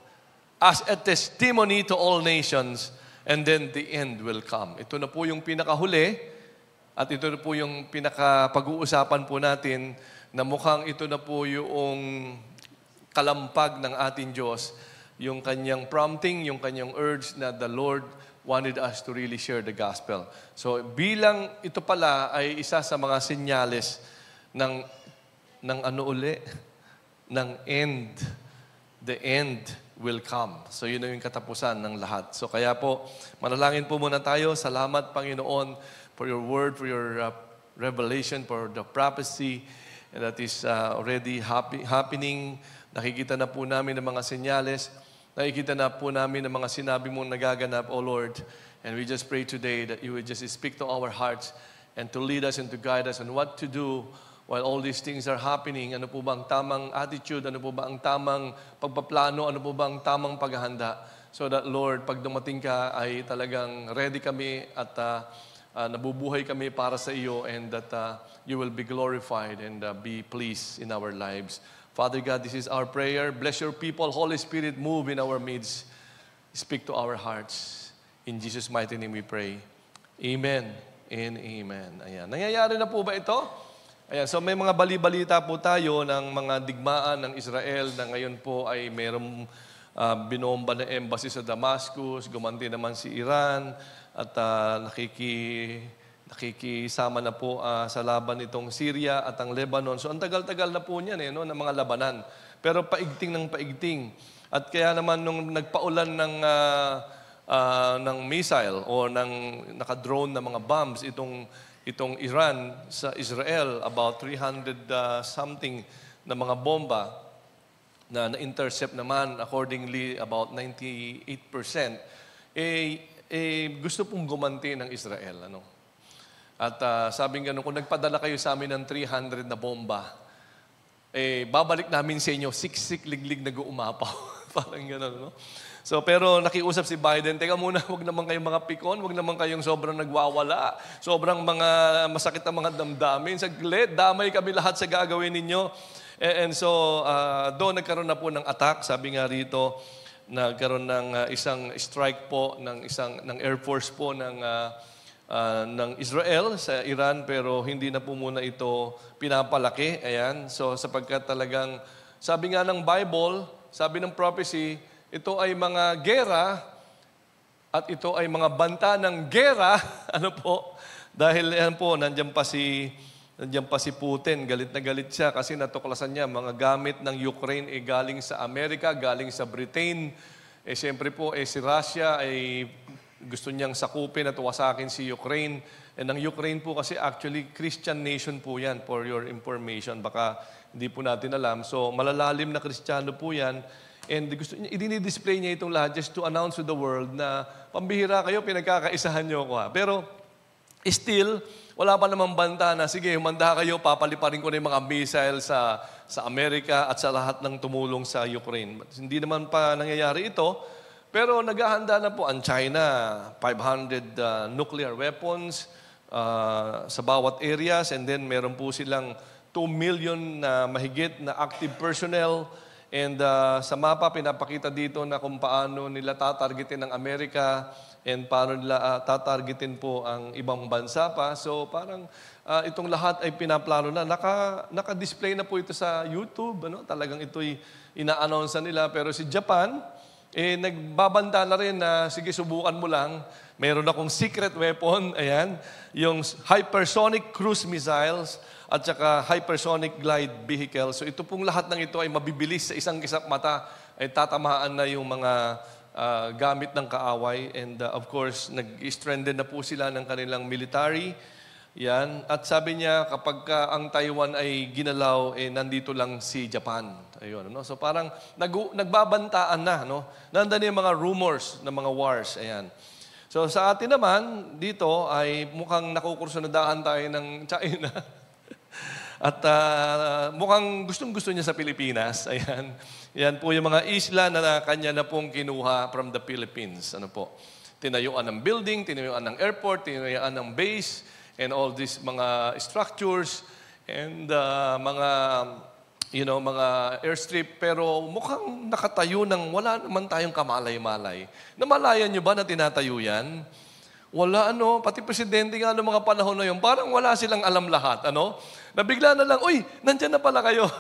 as a testimony to all nations, and then the end will come. Ito na po yung pinakahuli at ito na po yung pinakapag-uusapan po natin na mukhang ito na po yung kalampag ng ating Diyos, yung kanyang prompting, yung kanyang urge na the Lord wanted us to really share the gospel. So bilang ito pala ay isa sa mga senyales ng end. The end will come. So yun na yung katapusan ng lahat. So kaya po, manalangin po muna tayo. Salamat, Panginoon, for your word, for your revelation, for the prophecy that is already happening. Nakikita na po namin ang mga senyales. Nakikita na po namin ang mga sinabi mong nagaganap, O Lord. And we just pray today that you would just speak to our hearts and to lead us and to guide us on what to do while all these things are happening. Ano po ba ang tamang attitude? Ano po ba ang tamang pagpaplano? Ano po ba ang tamang paghahanda? So that, Lord, pag dumating ka ay talagang ready kami at nabubuhay kami para sa iyo and that you will be glorified and be pleased in our lives. Father God, this is our prayer. Bless your people. Holy Spirit, move in our midst. Speak to our hearts. In Jesus' mighty name we pray. Amen and amen. Ayan. Nangyayari na po ba ito? Ayan. So may mga bali-balita po tayo ng mga digmaan ng Israel na ngayon po ay mayroong binomba na embassy sa Damascus, gumanti naman si Iran, at nakikisama na po sa laban itong Syria at ang Lebanon. So ang tagal-tagal na po niyan ng mga labanan. Pero paigting ng paigting. At kaya naman nung nagpaulan ng missile o ng naka-drone na mga bombs itong Iran sa Israel, about 300 something na mga bomba na na-intercept naman accordingly about 98%, gusto pong gumanti ng Israel. At sabing gano'n, kung nagpadala kayo sa amin ng 300 na bomba, babalik namin sa inyo, siksik, liglig, nag-uumapaw. Parang gano'n, no? So, pero nakiusap si Biden, teka muna, wag naman kayong mga pikon, wag naman kayong sobrang nagwawala, sobrang mga masakit ang mga damdamin. Saglit, damay kami lahat sa gagawin ninyo. And so, doon nagkaroon na po ng attack. Sabi nga rito, nagkaroon ng isang strike po ng Air Force po ng Israel sa Iran, pero hindi na po muna ito pinapalaki. Ayan. So, sapagkat talagang, sabi nga ng Bible, sabi ng prophecy, ito ay mga gera at ito ay mga banta ng gera. Ano po? Dahil yan po, nandiyan pa si Putin. Galit na galit siya kasi natuklasan niya mga gamit ng Ukraine galing sa Amerika, galing sa Britain. Siyempre po, si Russia ay gusto niyang sakupin at wasakin si Ukraine. And ang Ukraine po kasi actually Christian nation po yan, for your information. Baka hindi po natin alam. So malalalim na Kristiyano po yan. And gusto niya, i-display niya itong lahat just to announce to the world na pambihira kayo, pinagkakaisahan niyo ako. Pero still, wala pa namang banta na, sige, humanda kayo, papaliparin ko na yung mga missile sa Amerika at sa lahat ng tumulong sa Ukraine. But hindi naman pa nangyayari ito. Pero naghahanda na po ang China, 500 nuclear weapons sa bawat areas. And then meron po silang 2 million na mahigit na active personnel. And sa mapa, pinapakita dito na kung paano nila tatargetin ng Amerika and paano nila tatargetin po ang ibang bansa pa. So parang itong lahat ay pinaplano na. Naka-display na po ito sa YouTube. Talagang ito'y ina-announce nila. Pero si Japan, nagbabanta na rin na, sige, subukan mo lang. Mayroon akong secret weapon, ayan, yung hypersonic cruise missiles at saka hypersonic glide vehicle. So ito pong lahat ng ito ay mabibilis sa isang kisap mata, ay tatamaan na yung mga gamit ng kaaway. And of course, nag-stranded na po sila ng kanilang military. Yan. At sabi niya, kapag ang Taiwan ay ginalaw, nandito lang si Japan. Ayun, no? So parang nagbabantaan na, no? Nandan yung mga rumors ng mga wars. Ayan. So sa atin naman, dito ay mukhang nakukursunadahan tayo ng China. At mukhang gustong-gusto niya sa Pilipinas. Ayan. Yan po yung mga isla na kanya na pong kinuha from the Philippines. Ano po? Tinayuan ng building, tinayuan ng airport, tinayuan ng base, and all these mga structures and mga airstrip, pero mukhang nakatayo ng wala naman tayong kamalay-malay. Namalayan nyo ba na tinatayo yan? Wala, pati presidente nga noong mga panahon na yun, parang wala silang alam lahat, Nabigla na lang, uy, nandyan na pala kayo.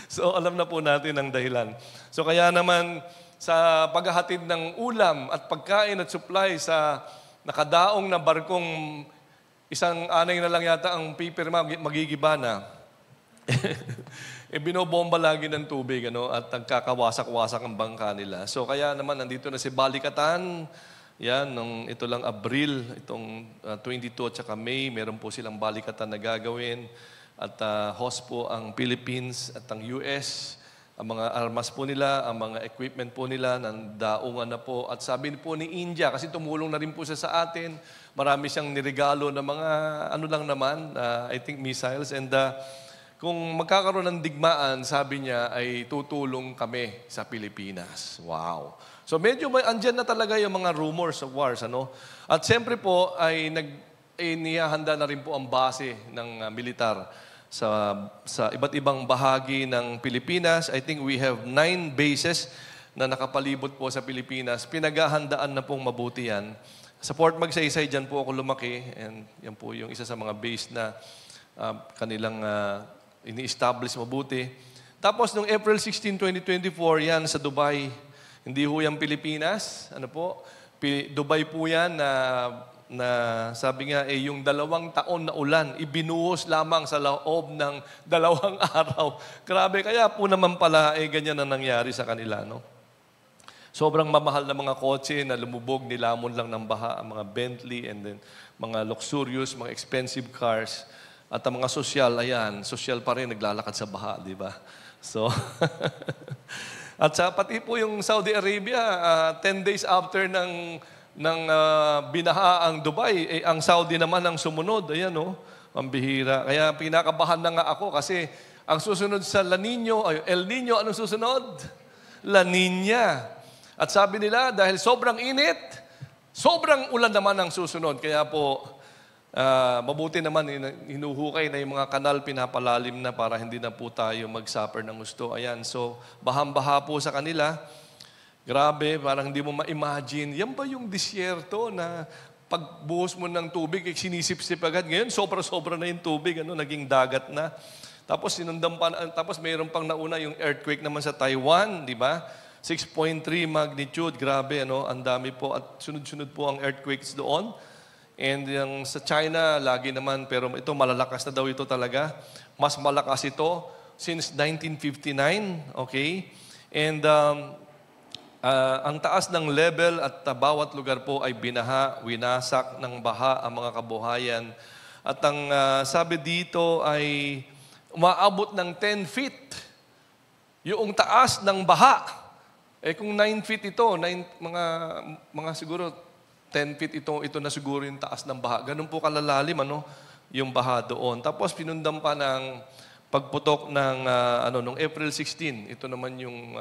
So alam na po natin ang dahilan. So kaya naman sa paghahatid ng ulam at pagkain at supply sa nakadaong na barkong isang anay na lang yata ang pipirma, magigiba na. Binobomba lagi ng tubig, at nagkakawasak-wasak ang bangka nila. So kaya naman, nandito na si Balikatan. Yan, ito lang Abril, itong 22 at saka May, meron po silang balikatan na gagawin. At host po ang Philippines at ang US. Ang mga armas po nila, ang mga equipment po nila, nandaungan na po. At sabi po ni India, kasi tumulong na rin po siya sa atin, marami siyang nirigalo na mga, I think missiles. And kung magkakaroon ng digmaan, sabi niya, ay tutulong kami sa Pilipinas. Wow. So medyo andyan na talaga yung mga rumors of wars, At siyempre po, ay inihahanda na rin po ang base ng militar sa iba't ibang bahagi ng Pilipinas. I think we have 9 bases na nakapalibot po sa Pilipinas. Pinaghahandaan na pong mabuti yan. Sa Fort Magsaysay, dyan po ako lumaki. And yan po yung isa sa mga base na kanilang ini-establish mabuti. Tapos, noong April 16, 2024, yan sa Dubai. Hindi ho yan Pilipinas. Ano po? Dubai po yan na sabi nga, yung 2 taon na ulan, ibinuhos lamang sa loob ng 2 araw. Grabe, kaya po naman pala, ganyan na nangyari sa kanila, no? Sobrang mamahal na mga kotse na lumubog, nilamon lang ng baha, ang mga Bentley, and then mga luxurious, mga expensive cars. At ang mga sosyal, ayan, sosyal pa rin, naglalakad sa baha, di ba? So, at sa pati po yung Saudi Arabia, 10 days after ng binaha ang Dubai, ang Saudi naman ang sumunod. Ayan, ang bihira. Kaya pinakabahan na nga ako kasi ang susunod sa El Nino, anong susunod? La Nina. At sabi nila, dahil sobrang init, sobrang ulan naman ang susunod. Kaya po, mabuti naman, hinuhukay na yung mga kanal, pinapalalim na para hindi na po tayo mag-suffer ng gusto. Ayan, so bahang-baha po sa kanila. Grabe, parang hindi mo ma-imagine. Yan ba yung disyerto na pagbuhos mo ng tubig, sinisip-sip agad? Ngayon, sobra-sobra na yung tubig, naging dagat na. Tapos sinundan pa, tapos mayroon pang nauna yung earthquake naman sa Taiwan, di ba? 6.3 magnitude, grabe, ang dami po. At sunod-sunod po ang earthquakes doon. And yung sa China, lagi naman, pero ito malalakas na daw ito talaga. Mas malakas ito since 1959, okay? And ang taas ng level at bawat lugar po ay binaha, winasak ng baha ang mga kabuhayan. At ang sabi dito ay umaabot ng 10 feet. Yung taas ng baha. Kung 9 feet ito, mga siguro 10 feet ito na siguro yung taas ng baha. Ganun po kalalalim, yung baha doon. Tapos pinundan pa ng pagputok ng, nung April 16. Ito naman yung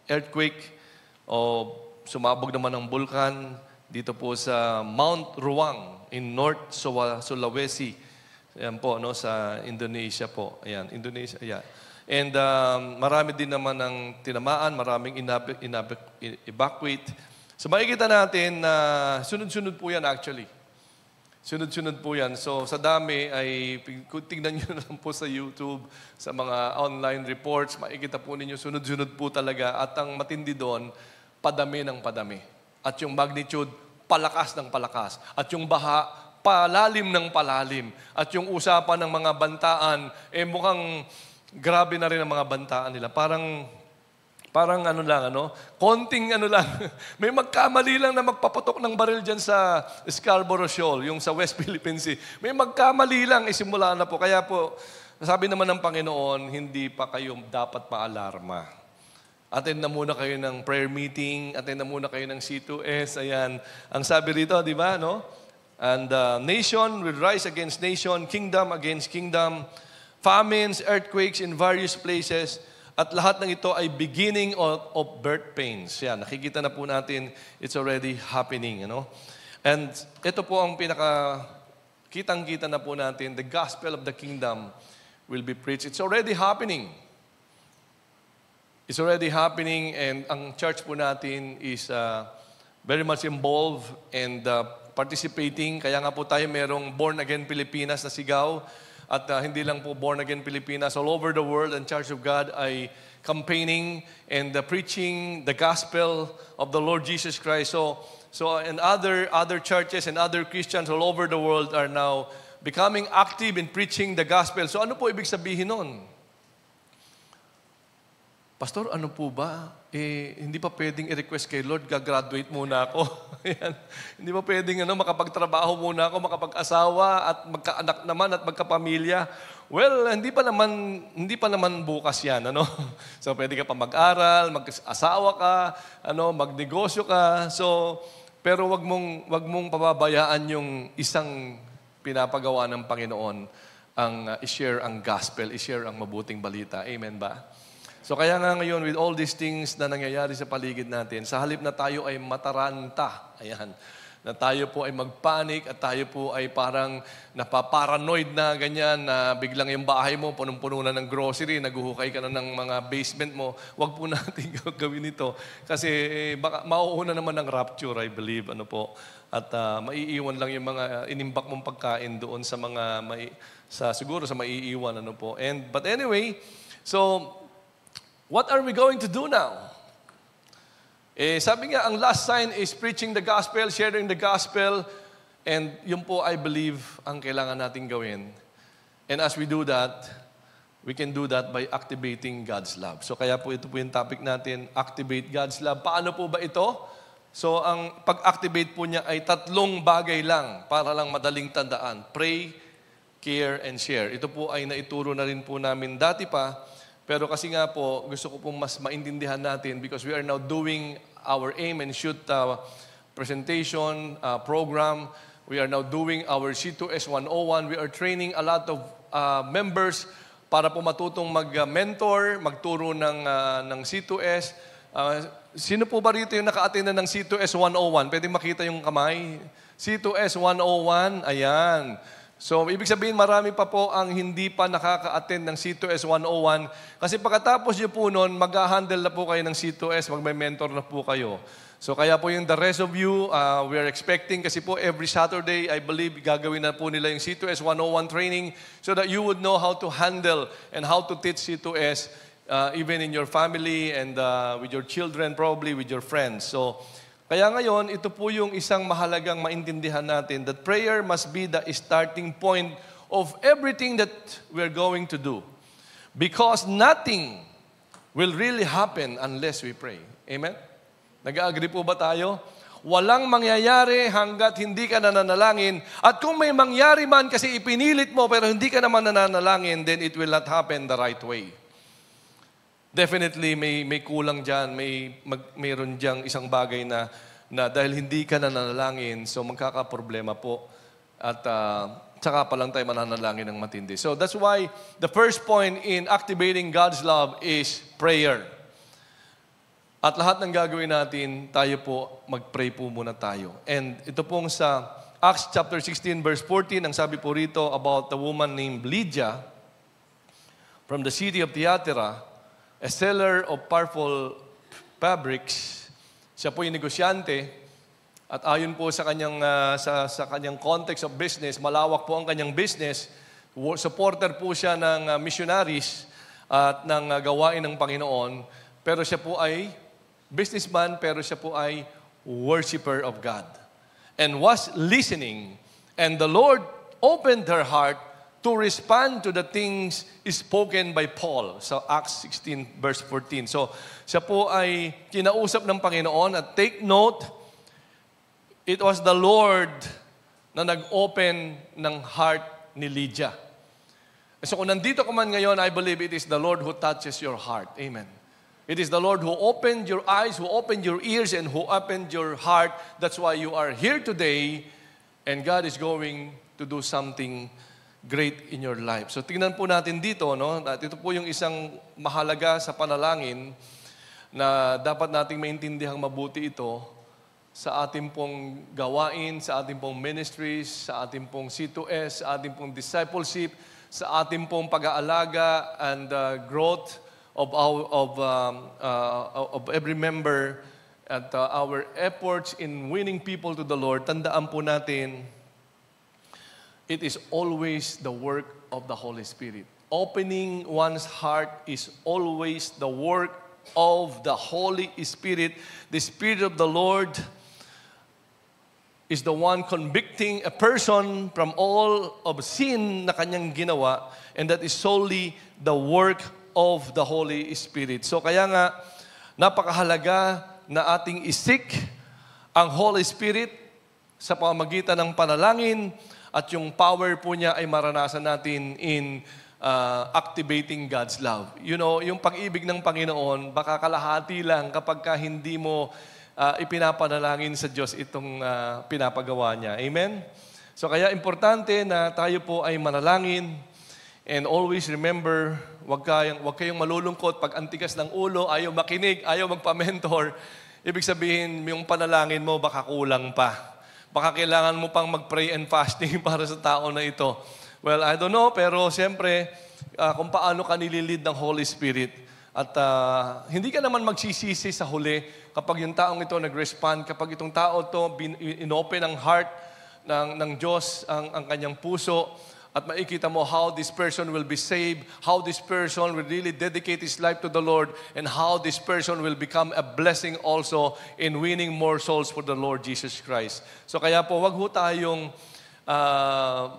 earthquake o sumabog naman ng bulkan dito po sa Mount Ruang in North Sulawesi. Ayan po, sa Indonesia po. Ayan, Indonesia, ayan. And marami din naman ang tinamaan, maraming evacuate. So makikita natin na sunod-sunod po yan actually. Sunod-sunod po yan. So sa dami ay, tingnan nyo na lang po sa YouTube, sa mga online reports, makikita po ninyo sunod-sunod po talaga. At ang matindi doon, padami ng padami. At yung magnitude, palakas ng palakas. At yung baha, palalim ng palalim. At yung usapan ng mga bantaan, mukhang grabe na rin ang mga bantaan nila. Parang konting lang. May magkamali lang na magpaputok ng baril dyan sa Scarborough Shoal, yung sa West Philippine Sea. May magkamali lang, simula na po. Kaya po, sabi naman ng Panginoon, hindi pa kayo dapat paalarma. Attend na muna kayo ng prayer meeting, attend na muna kayo ng C2S, ayan. Ang sabi rito, di ba, And nation will rise against nation, kingdom against kingdom, famines, earthquakes in various places, at lahat ng ito ay beginning of birth pains. Yan, nakikita na po natin, it's already happening, And ito po ang kitang-kita na po natin, the gospel of the kingdom will be preached. It's already happening. It's already happening, and ang church po natin is very much involved and participating. Kaya nga po tayo merong Born Again Pilipinas na sigaw. At hindi lang po Born Again Pilipinas, all over the world, ang Church of God ay campaigning and preaching the gospel of the Lord Jesus Christ. So and other churches and other Christians all over the world are now becoming active in preaching the gospel. So ano po ibig sabihin nun? Pastor, ano po ba? Hindi pa pwedeng i-request kay Lord, gagraduate muna ako. Hindi pa pwedeng makapagtrabaho muna ako, makapag-asawa at magkaanak naman at magkapamilya. Well, hindi pa naman bukas yan, So pwede ka pa mag-aral, mag-asawa ka, magnegosyo ka. So pero wag mong pababayaan yung isang pinapagawa ng Panginoon ang i-share ang gospel, i-share ang mabuting balita. Amen ba? So kaya nga ngayon, with all these things na nangyayari sa paligid natin, sa halip na tayo ay mataranta, ayan, na tayo po ay magpanik at tayo po ay parang napaparanoid na ganyan na biglang yung bahay mo punong-puno na ng grocery, naguhukay ka na ng mga basement mo. Huwag po natin gawin ito kasi baka mauuna naman ng rapture, I believe. Ano po? At maiiwan lang yung mga inimbak mong pagkain doon sa mga siguro sa maiiwan. Ano po? But anyway, so what are we going to do now? Sabi nga, ang last sign is preaching the gospel, sharing the gospel, and yun po, I believe, ang kailangan natin gawin. And as we do that, we can do that by activating God's love. So kaya po ito po yung topic natin, activate God's love. Paano po ba ito? So ang pag-activate po niya ay 3 bagay lang para lang madaling tandaan. Pray, care, and share. Ito po ay naituro na rin po namin dati pa. Pero kasi nga po, gusto ko pong mas maintindihan natin because we are now doing our aim and shoot presentation program. We are now doing our C2S 101. We are training a lot of members para po matutong mag-mentor, magturo ng C2S. Sino po ba rito yung naka-attend ng C2S 101? Pwede makita yung kamay? C2S 101, ayan. So, ibig sabihin, marami pa po ang hindi pa nakaka-attend ng C2S 101. Kasi pagkatapos nyo po nun, mag-handle na po kayo ng C2S, mag-mentor na po kayo. So, kaya po yung the rest of you, we are expecting, kasi po every Saturday, I believe, gagawin na po nila yung C2S 101 training so that you would know how to handle and how to teach C2S even in your family and with your children, probably with your friends. So, kaya ngayon, ito po yung isang mahalagang maintindihan natin that prayer must be the starting point of everything that we're going to do. Because nothing will really happen unless we pray. Amen? Nag-agree po ba tayo? Walang mangyayari hanggat hindi ka nananalangin. At kung may mangyari man kasi ipinilit mo pero hindi ka naman nananalangin, then it will not happen the right way. Definitely, may kulang dyan. Mayroon dyan isang bagay na dahil hindi ka nananalangin, so magkakaproblema po. At tsaka pa lang tayo mananalangin ng matindi. So that's why the first point in activating God's love is prayer. At lahat ng gagawin natin, tayo po, mag-pray po muna tayo. And ito pong sa Acts chapter 16, verse 14, ang sabi po rito about the woman named Lydia from the city of Thyatira, a seller of purple fabrics. Siya po yung negosyante at ayon po sa kanyang sa kanyang context of business, malawak po ang kanyang business. Supporter po siya ng missionaries at ng gawain ng Panginoon. Pero siya po ay businessman, pero siya po ay worshiper of God. And was listening. And the Lord opened her heart to respond to the things spoken by Paul sa Acts 16 verse 14. So, siya po ay kinausap ng Panginoon at take note, it was the Lord na nag-open ng heart ni Lydia. So, kung nandito ka man ngayon, I believe it is the Lord who touches your heart. Amen. It is the Lord who opened your eyes, who opened your ears, and who opened your heart. That's why you are here today, and God is going to do something great in your life. So tingnan po natin dito, no? At ito po yung isang mahalaga sa panalangin na dapat nating maintindihang mabuti ito sa ating pong gawain, sa ating pong ministries, sa ating pong C2S, sa ating pong discipleship, sa ating pong pag-aalaga and growth of every member at our efforts in winning people to the Lord. Tandaan po natin, it is always the work of the Holy Spirit. Opening one's heart is always the work of the Holy Spirit. The Spirit of the Lord is the one convicting a person from all of sin na kanyang ginawa, and that is solely the work of the Holy Spirit. So kaya nga, napakahalaga na ating isik ang Holy Spirit sa pamamagitan ng panalangin. At yung power po niya ay maranasan natin in activating God's love. You know, yung pag-ibig ng Panginoon, baka kalahati lang kapag ka hindi mo ipinapanalangin sa Diyos itong pinapagawa niya. Amen? So kaya importante na tayo po ay manalangin. And always remember, wag kayong malulungkot pag antigas ng ulo, ayaw makinig, ayaw magpa-mentor. Ibig sabihin, yung panalangin mo baka kulang pa. baka kailangan mo pang mag-pray and fasting para sa tao na ito. Well, I don't know, pero siyempre, kung paano ka nililid ng Holy Spirit. At hindi ka naman magsisisi sa huli kapag yung taong ito nag-respond, kapag itong tao ito inopen ang heart ng Diyos, ang kanyang puso, at makikita mo how this person will be saved, how this person will really dedicate his life to the Lord, and how this person will become a blessing also in winning more souls for the Lord Jesus Christ. So kaya po, wag ho tayong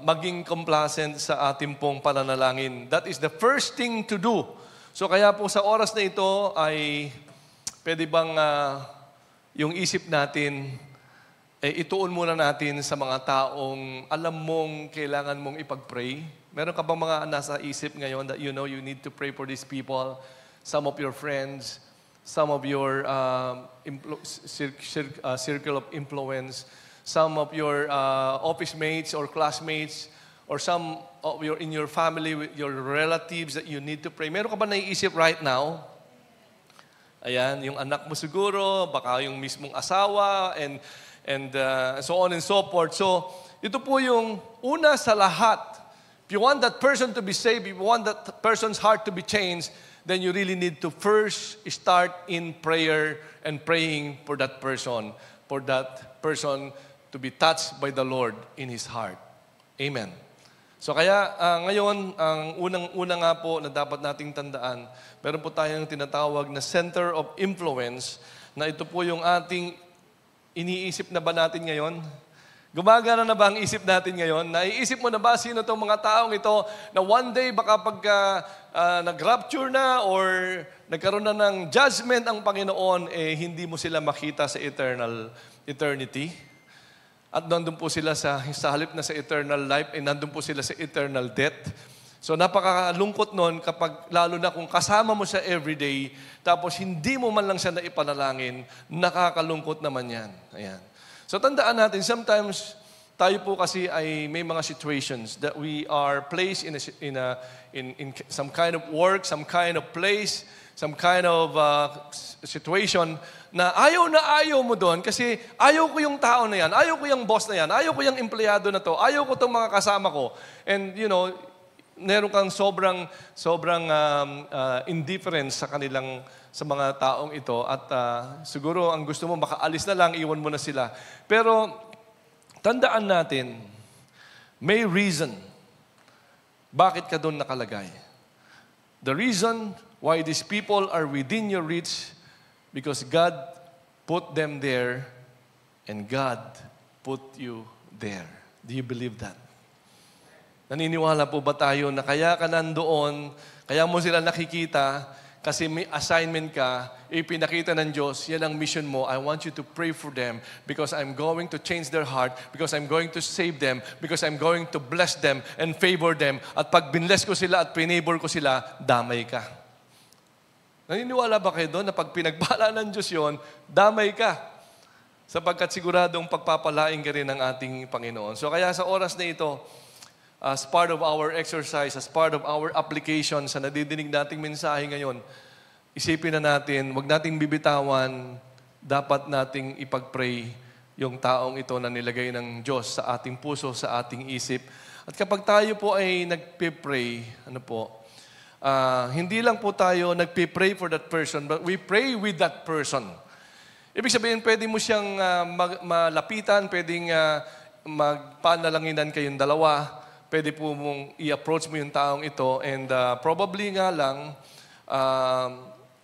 maging complacent sa ating pong pananalangin. That is the first thing to do. So kaya po sa oras na ito ay pwede bang yung isip natin ituon muna natin sa mga taong alam mong kailangan mong ipag-pray. Meron ka bang mga nasa isip ngayon that you know you need to pray for these people? Some of your friends, some of your circle of influence, some of your office mates or classmates, or some of in your family, your relatives that you need to pray. Meron ka ba naiisip right now? Ayan, yung anak mo siguro, baka yung mismong asawa, and so on and so forth. So, ito po yung una sa lahat. If you want that person to be saved, if you want that person's heart to be changed, then you really need to first start in prayer and praying for that person to be touched by the Lord in his heart. Amen. So kaya ngayon, ang unang-una nga po na dapat nating tandaan, meron po tayong tinatawag na center of influence, na ito po yung ating iniisip na ba natin ngayon? Gumagana na ba ang isip natin ngayon? Naiisip mo na ba sino itong mga taong ito na one day baka pagka nag-rapture na or nagkaroon na ng judgment ang Panginoon, hindi mo sila makita sa eternity? At nandun po sila sa halip na sa eternal life, nandun po sila sa eternal death. So napakalungkot nun kapag lalo na kung kasama mo siya everyday, tapos hindi mo man lang siya naipanalangin, nakakalungkot naman yan. Ayan. So tandaan natin, sometimes tayo po kasi ay may mga situations that we are placed in some kind of work, some kind of place, some kind of situation na ayaw mo doon kasi ayaw ko yung tao na yan, ayaw ko yung boss na yan, ayaw ko yung empleyado na to, ayaw ko itong mga kasama ko. And you know, meron kang sobrang indifference sa mga taong ito at siguro ang gusto mo makaalis na lang, iwan mo na sila. Pero tandaan natin, may reason bakit ka doon nakalagay. The reason why these people are within your reach because God put them there and God put you there. Do you believe that? Naniniwala po ba tayo na kaya ka nandoon, kaya mo sila nakikita, kasi may assignment ka, ipinakita ng Diyos, yan ang mission mo. I want you to pray for them because I'm going to change their heart, because I'm going to save them, because I'm going to bless them and favor them. At pag binless ko sila at pinabor ko sila, damay ka. Naniniwala ba kayo doon na pag pinagpala ng Diyos yon, damay ka? Sapagkat siguradong pagpapalain ka rin ng ating Panginoon. So kaya sa oras na ito, as part of our exercise, as part of our application sa nadidinig nating mensahe ngayon, isipin na natin, wag nating bibitawan, dapat nating ipag-pray yung taong ito na nilagay ng Diyos sa ating puso, sa ating isip. At kapag tayo po ay nagpe-pray, hindi lang po tayo nagpe-pray for that person, but we pray with that person. Ibig sabihin, pwede mo siyang malapitan, pwedeng magpanalanginan kayong dalawa, pwede po mong i-approach mo yung taong ito and probably nga lang,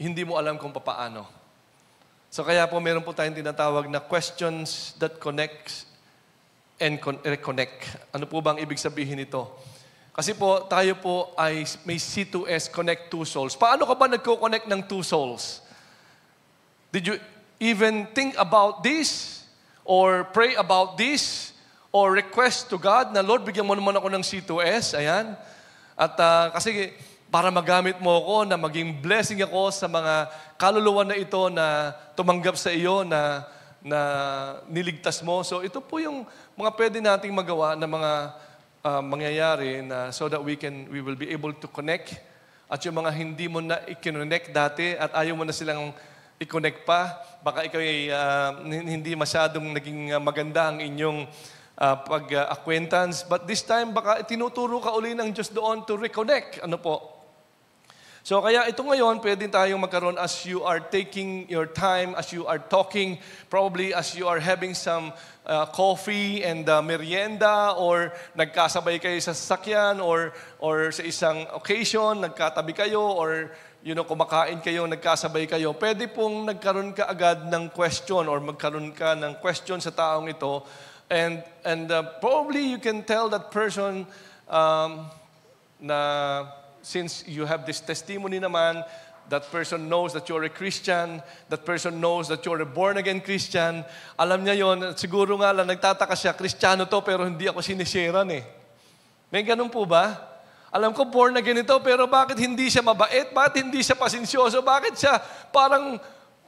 hindi mo alam kung paano. So kaya po meron po tayong tinatawag na questions that connect and reconnect. Ano po bang ibig sabihin nito? Kasi po, tayo po ay may C2S, connect two souls. Paano ka ba nagko-connect ng two souls? Did you even think about this? Or pray about this? Or request to God na, Lord, bigyan mo naman ako ng C2S. Ayan. At kasi para magamit mo ako na maging blessing ako sa mga kaluluwa na ito na tumanggap sa iyo na niligtas mo. So ito po yung mga pwede nating magawa na mga mangyayari na so that we will be able to connect. At yung mga hindi mo na i-connect dati at ayaw mo na silang i-connect pa. Baka ikaw ay hindi masyadong naging maganda ang inyong pag-acquaintance. But this time, baka tinuturo ka uli ng Diyos doon to reconnect. Ano po? So kaya ito ngayon, pwede tayong magkaroon as you are taking your time, as you are talking, probably as you are having some coffee and merienda, or nagkasabay kayo sa sasakyan, or sa isang occasion, nagkatabi kayo, or kumakain kayo, nagkasabay kayo. Pwede pong nagkaroon ka agad ng question or magkaroon ka ng question sa taong ito. And probably you can tell that person na since you have this testimony naman, that person knows that you're a Christian, that person knows that you're a born-again Christian, alam niya yon. Siguro nga lang, nagtataka siya, Kristiyano to, pero hindi ako sinisiran eh. May ganun po ba? Alam ko, born-again ito, pero bakit hindi siya mabait? Bakit hindi siya pasensyoso? Bakit siya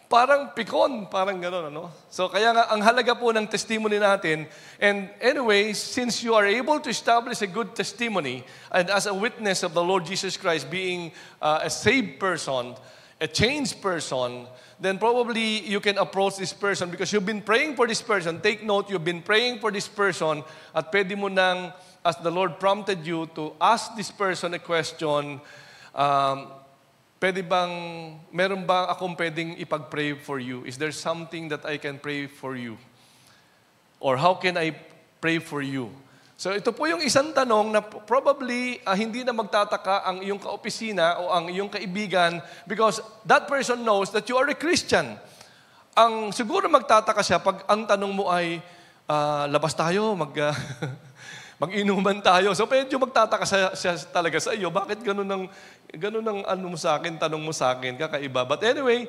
parang pikon, parang gano'n, ano? So, kaya nga, ang halaga po ng testimony natin, and anyway, since you are able to establish a good testimony, and as a witness of the Lord Jesus Christ being a saved person, a changed person, then probably you can approach this person because you've been praying for this person. Take note, you've been praying for this person, at pwede mo nang, as the Lord prompted you to ask this person a question, meron bang akong pwedeng ipag-pray for you? Is there something that I can pray for you? Or how can I pray for you? So ito po yung isang tanong na probably hindi na magtataka ang iyong kaopisina o ang iyong kaibigan because that person knows that you are a Christian. Ang siguro magtataka siya pag ang tanong mo ay, labas tayo, mag-inuman tayo. So medyo magtataka siya talaga sa iyo. Bakit ganun ang ano mo sa akin, tanong mo sa akin, kakaiba. But anyway,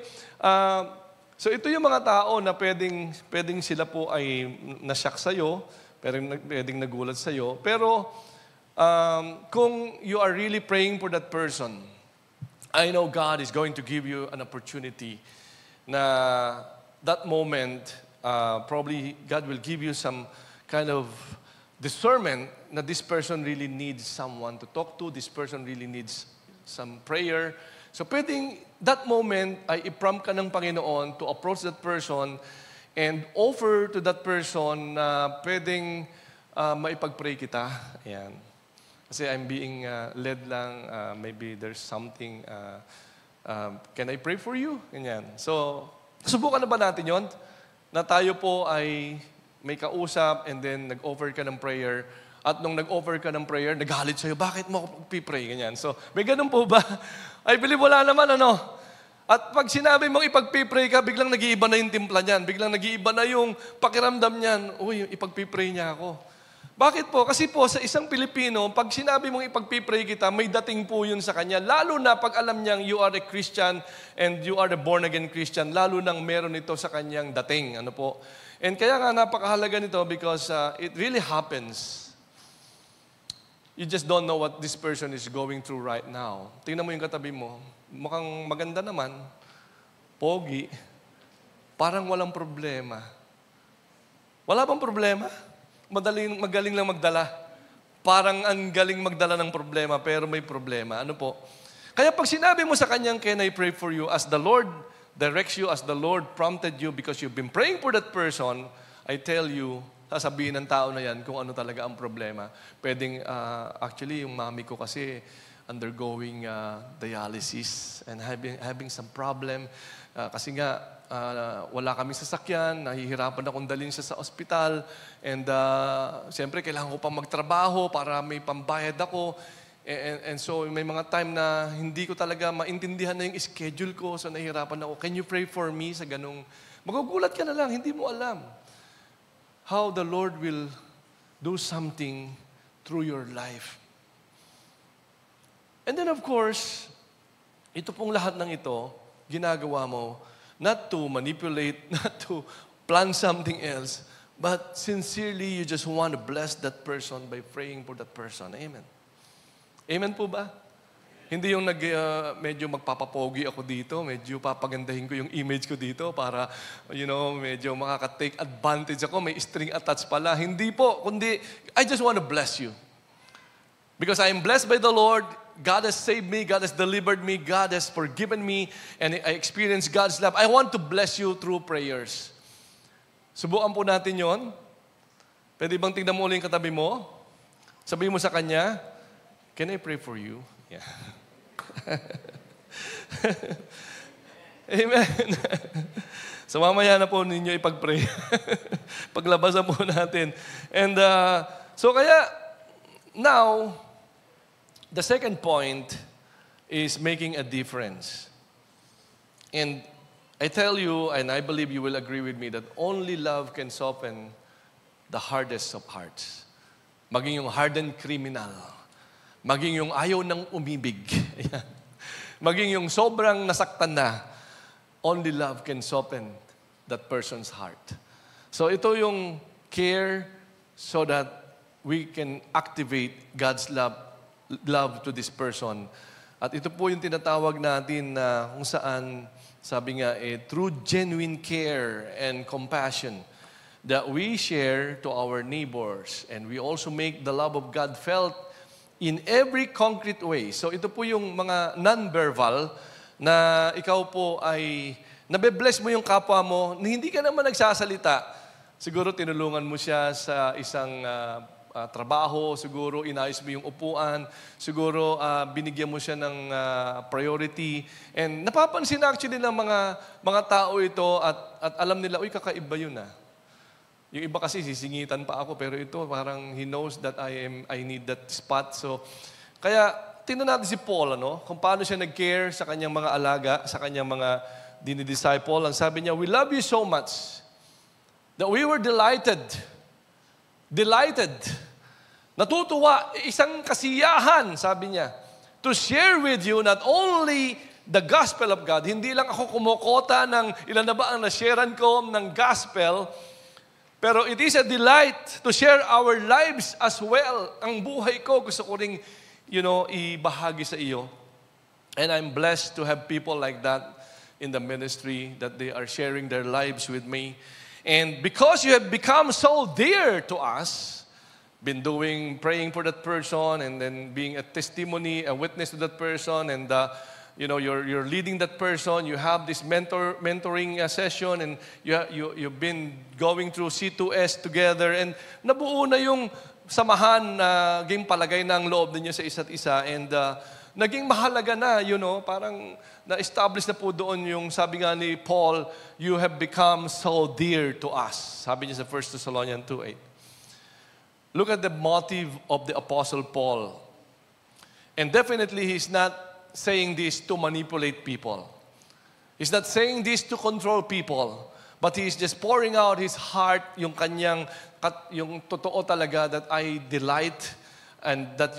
so ito yung mga tao na pwedeng sila po ay nasyak sa iyo, pwedeng nagulat sa iyo. Pero kung you are really praying for that person, I know God is going to give you an opportunity na that moment, probably God will give you some kind of discernment na this person really needs someone to talk to, this person really needs some prayer. So pwedeng that moment ay i-prompt ka ng Panginoon to approach that person and offer to that person na pwedeng maipag-pray kita. Ayan. Kasi I'm being led lang, maybe there's something, can I pray for you? Ganyan. So, subukan na ba natin yon? Na tayo po ay may kausap and then nag-offer ka ng prayer. At nung nag-offer ka ng prayer, nagalit sa'yo, bakit mo ako pipray? Ganyan. So, may ganun po ba? I believe wala naman, ano? At pag sinabi mong ipag-pipray ka, biglang nag-iiba na yung timpla niyan. Biglang nag-iiba na yung pakiramdam niyan. Uy, ipag-pipray niya ako. Bakit po? Kasi po, sa isang Pilipino, pag sinabi mong ipag-pipray kita, may dating po yun sa kanya. Lalo na pag alam niyang you are a Christian and you are a born-again Christian, lalo nang meron ito sa kanyang dating. Ano po? And kaya nga napakahalaga nito because it really happens. You just don't know what this person is going through right now. Tingnan mo yung katabi mo. Mukhang maganda naman. Pogi. Parang walang problema. Wala bang problema? Magaling lang magdala. Parang ang galing magdala ng problema, pero may problema. Ano po? Kaya pag sinabi mo sa kanyang, can I pray for you? As the Lord directs you, as the Lord prompted you, because you've been praying for that person, I tell you, sasabihin ng tao na yan kung ano talaga ang problema. Pwedeng, actually, yung mami ko kasi undergoing dialysis and having some problem. Kasi nga, wala kaming sasakyan, nahihirapan akong dalhin siya sa ospital, and siyempre, kailangan ko pang magtrabaho para may pambayad ako. And so, may mga time na hindi ko talaga maintindihan na yung schedule ko, so nahihirapan ako. Can you pray for me sa ganung... Magugulat ka na lang, hindi mo alam how the Lord will do something through your life. And then of course, ito pong lahat ng ito, ginagawa mo, not to manipulate, not to plan something else, but sincerely, you just want to bless that person by praying for that person. Amen. Amen po ba? Hindi yung medyo magpapapogi ako dito, medyo papagandahin ko yung image ko dito para, medyo makaka-take advantage ako, may string attached pala. Hindi po, kundi, I just want to bless you. Because I am blessed by the Lord, God has saved me, God has delivered me, God has forgiven me, and I experience God's love. I want to bless you through prayers. Subukan po natin yon. Pwede bang tingnan mo ulit yung katabi mo? Sabihin mo sa kanya, can I pray for you? Yeah. Amen. So mamaya na po ninyo ipag-pray. Paglabasan po natin. And so kaya, now, the second point is making a difference. And I tell you, and I believe you will agree with me, that only love can soften the hardest of hearts. Maging yung hardened criminal. Maging yung ayaw ng umibig. Maging yung sobrang nasaktan na. Only love can soften that person's heart. So ito yung care so that we can activate God's love to this person. At ito po yung tinatawag natin na kung saan, sabi nga, through genuine care and compassion that we share to our neighbors. And we also make the love of God felt in every concrete way. So ito po yung mga non-verbal na ikaw po ay nabe-bless mo yung kapwa mo, hindi ka naman nagsasalita. Siguro tinulungan mo siya sa isang trabaho, siguro inayos mo yung upuan, siguro binigyan mo siya ng priority. And napapansin actually ng mga tao ito at alam nila, uy, kakaiba yun . Yung iba kasi sisingitan pa ako, pero ito parang he knows that I need that spot. So, kaya tingnan natin si Paul, kung paano siya nag-care sa kanyang mga alaga, sa kanyang mga dinidisciple. Ang sabi niya, we love you so much that we were delighted. Natutuwa, isang kasiyahan, sabi niya, to share with you not only the gospel of God. Hindi lang ako kumukota ng ilan na ba ang nasharean ko ng gospel, pero it is a delight to share our lives as well. Ang buhay ko, gusto ko ring, ibahagi sa iyo. And I'm blessed to have people like that in the ministry, that they are sharing their lives with me. And because you have become so dear to us, been praying for that person, and then being a testimony, a witness to that person, and you're leading that person. You have this mentoring session, and you've been going through C2S together, and nabuo na yung samahan na game palagay ng loob ninyo sa isa't isa, and naging mahalaga na, parang na-establish na po doon yung sabi nga ni Paul, you have become so dear to us. Sabi niya sa 1 Thessalonians 2:8. Look at the motive of the Apostle Paul. And definitely, he's not saying this to manipulate people. He's not saying this to control people. But he's just pouring out his heart, yung totoo talaga that I delight and that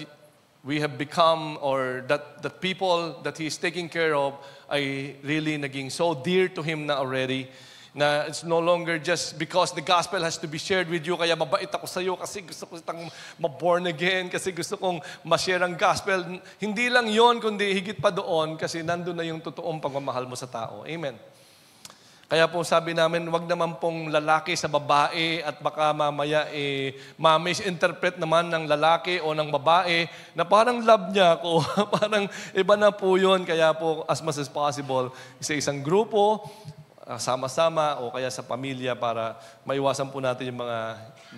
we have become, or that the people that he's taking care of ay really naging so dear to him na already, na it's no longer just because the gospel has to be shared with you, kaya mabait ako sa iyo kasi gusto ko itang ma-born again, kasi gusto kong ma-share ang gospel. Hindi lang yon, kundi higit pa doon, kasi nandun na yung totoong pagmamahal mo sa tao. Amen. Kaya po sabi namin, wag naman pong lalaki sa babae at baka mamaya ma-misinterpret naman ng lalaki o ng babae na parang love niya ako. Parang iba na po yun. Kaya po, as much as possible, sa isang grupo, sama-sama o kaya sa pamilya para maiwasan po natin yung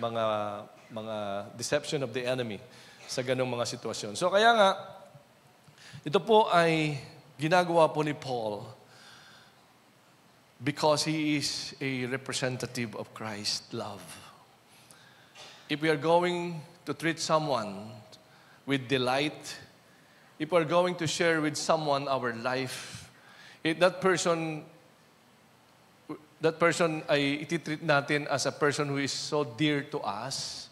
mga deception of the enemy sa ganung mga sitwasyon. So kaya nga, ito po ay ginagawa po ni Paul because he is a representative of Christ's love. If we are going to treat someone with delight, if we are going to share with someone our life, if that person ay ititreat natin as a person who is so dear to us,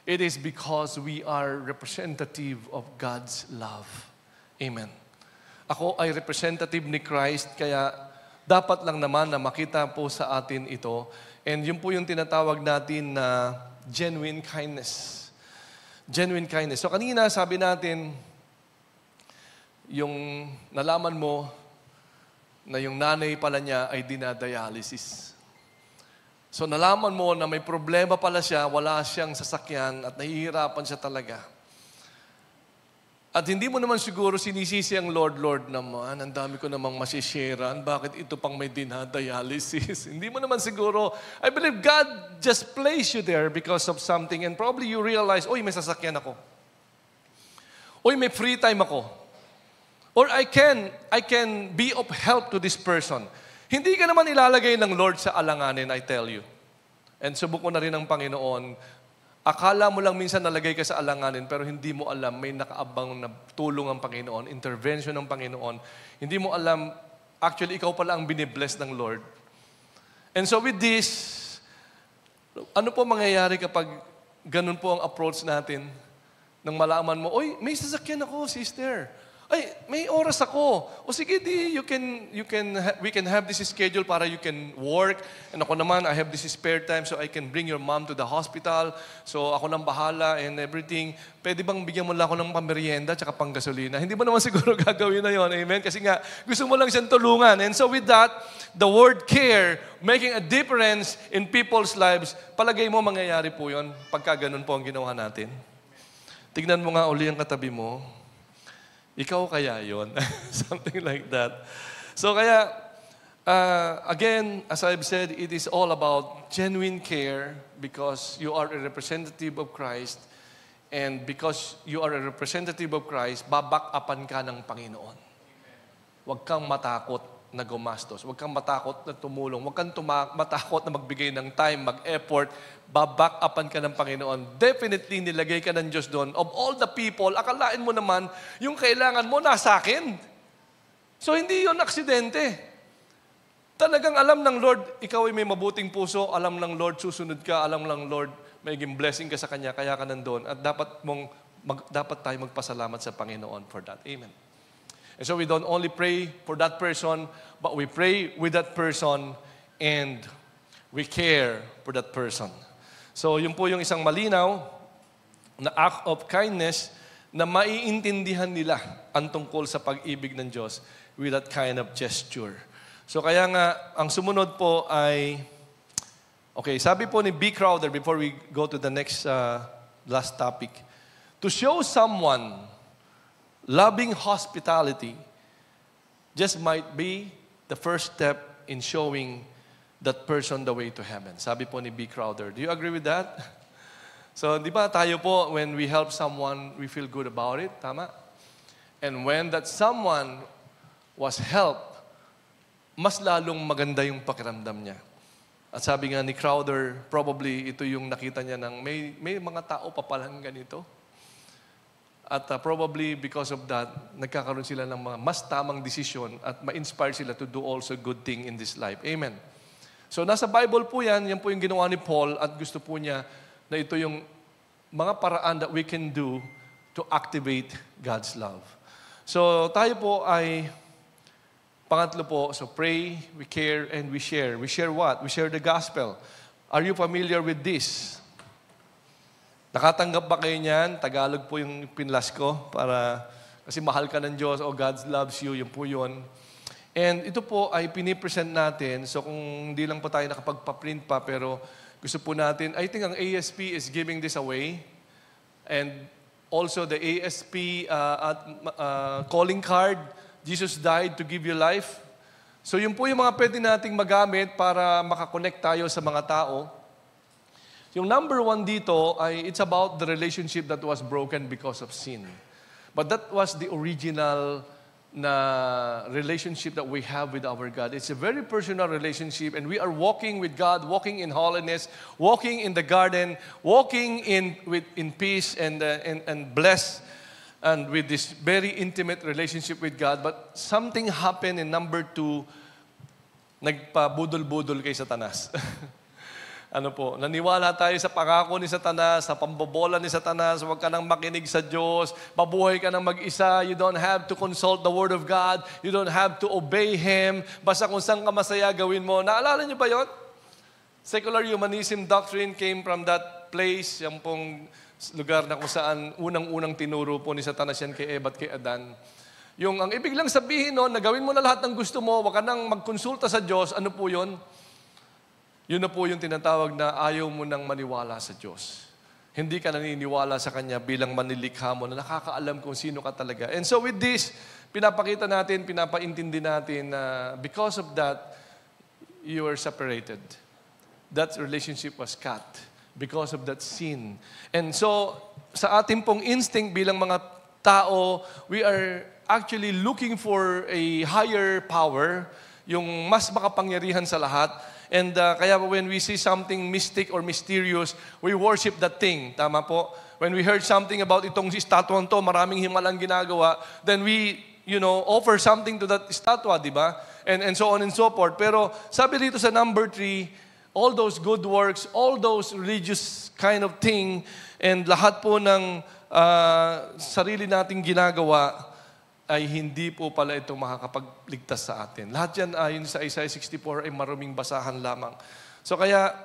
it is because we are representative of God's love. Amen. Ako ay representative ni Christ, kaya dapat lang naman na makita po sa atin ito. And yun po yung tinatawag natin na genuine kindness. Genuine kindness. So kanina sabi natin, yung nalaman mo na yung nanay pala niya ay dinadialysis. So nalaman mo na may problema pala siya, wala siyang sasakyan at nahihirapan siya talaga. At hindi mo naman siguro sinisisi ang Lord naman, ang dami ko namang masisharean, bakit ito pang may dinadialysis? Hindi mo naman siguro, I believe God just placed you there because of something and probably you realize, oy, may sasakyan ako. Oy, may free time ako. Or I can be of help to this person. Hindi ka naman ilalagay ng Lord sa alanganin, I tell you. And subok ko na rin ng Panginoon. Akala mo lang minsan nalagay ka sa alanganin, pero hindi mo alam, may nakaabang na tulong ang Panginoon, intervention ng Panginoon. Hindi mo alam, actually, ikaw pala ang binibless ng Lord. And so with this, ano po mangyayari kapag ganun po ang approach natin? Nang malaman mo, oy, may sasakyan ako, sister. Ay, may oras ako. O sige, we can have this schedule para you can work. And ako naman, I have this spare time so I can bring your mom to the hospital. So ako nang bahala and everything. Pwede bang bigyan mo lang ako ng pamerienda tsaka panggasolina? Hindi mo naman siguro gagawin na yon, amen? Kasi nga, gusto mo lang siyang tulungan. And so with that, the word care, making a difference in people's lives, palagay mo mangyayari po yon pagka ganun po ang ginawa natin. Tignan mo nga uli ang katabi mo. Ikaw kaya yon? Something like that. So kaya, again, as I've said, it is all about genuine care because you are a representative of Christ and because you are a representative of Christ, babak-upan ka ng Panginoon. Huwag kang matakot na gumastos. Huwag kang matakot na tumulong. Huwag kang matakot na magbigay ng time, mag-effort. Babak-upan ka ng Panginoon. Definitely, nilagay ka ng Diyos doon. Of all the people, akalain mo naman, yung kailangan mo nasa akin. So, hindi yun aksidente. Talagang alam ng Lord, ikaw ay may mabuting puso. Alam ng Lord, susunod ka. Alam ng Lord, may blessing ka sa Kanya, kaya ka nandun. At dapat tayo magpasalamat sa Panginoon for that. Amen. And so we don't only pray for that person, but we pray with that person and we care for that person. So yun po yung isang malinaw na act of kindness na maiintindihan nila ang tungkol sa pag-ibig ng Diyos with that kind of gesture. So kaya nga, ang sumunod po ay, okay, sabi po ni B. Crowder before we go to the next last topic, to show someone loving hospitality just might be the first step in showing that person the way to heaven. Sabi po ni B. Crowder. Do you agree with that? So, di ba tayo po, when we help someone, we feel good about it. Tama? And when that someone was helped, mas lalong maganda yung pakiramdam niya. At sabi nga ni Crowder, probably ito yung nakita niya ng may mga tao pa palang ganito. At probably because of that, nagkakaroon sila ng mga mas tamang desisyon at ma-inspire sila to do also good thing in this life. Amen. So nasa Bible po yan po yung ginawa ni Paul at gusto po niya na ito yung mga paraan that we can do to activate God's love. So tayo po ay, pangatlo po, so pray, we care, and we share. We share what? We share the gospel. Are you familiar with this? Nakatanggap ba kayo niyan? Tagalog po yung pinlas ko para, kasi mahal ka ng Diyos o God loves you, yun po yun. And ito po ay pinipresent natin. So kung hindi lang po tayo nakapagpa-print pa, pero gusto po natin, I think ang ASP is giving this away. And also the ASP calling card, Jesus died to give you life. So yun po yung mga pwede nating magamit para makakonect tayo sa mga tao. Yung number 1 dito ay it's about the relationship that was broken because of sin. But that was the original na relationship that we have with our God. It's a very personal relationship and we are walking with God, walking in holiness, walking in the garden, walking in peace and blessed and with this very intimate relationship with God. But something happened in number 2, nagpabudol-budol kay Satanas. Ano po, naniwala tayo sa pangako ni Satanas, sa pambobola ni Satanas, huwag ka nang makinig sa Diyos, mabuhay ka nang mag-isa, you don't have to consult the Word of God, you don't have to obey Him, basta kung saan ka masaya gawin mo. Naalala niyo ba yun? Secular humanism doctrine came from that place, yung pong lugar na kung saan unang-unang tinuro po ni Satanas yan kay Eva at kay Adan. Yung ang ibig lang sabihin noon, na gawin mo na lahat ng gusto mo, huwag ka nang magkonsulta sa Diyos, ano po yun? Yun na po yung tinatawag na ayaw mo nang maniwala sa Diyos. Hindi ka naniniwala sa Kanya bilang manilikha mo na nakakaalam kung sino ka talaga. And so with this, pinapakita natin, pinapaintindi natin na because of that, you were separated. That relationship was cut because of that sin. And so, sa ating pong instinct bilang mga tao, we are actually looking for a higher power, yung mas makapangyarihan sa lahat. And kaya when we see something mystic or mysterious, we worship that thing. Tama po? When we heard something about itong statwa to, maraming himalang ginagawa, then we, offer something to that statwa, di ba? And so on and so forth. Pero sabi dito sa number 3, all those good works, all those religious kind of thing, and lahat po ng sarili nating ginagawa, ay hindi po pala ito makakapagligtas sa atin. Lahat yan ayon sa Isaiah 64 ay maruming basahan lamang. So kaya,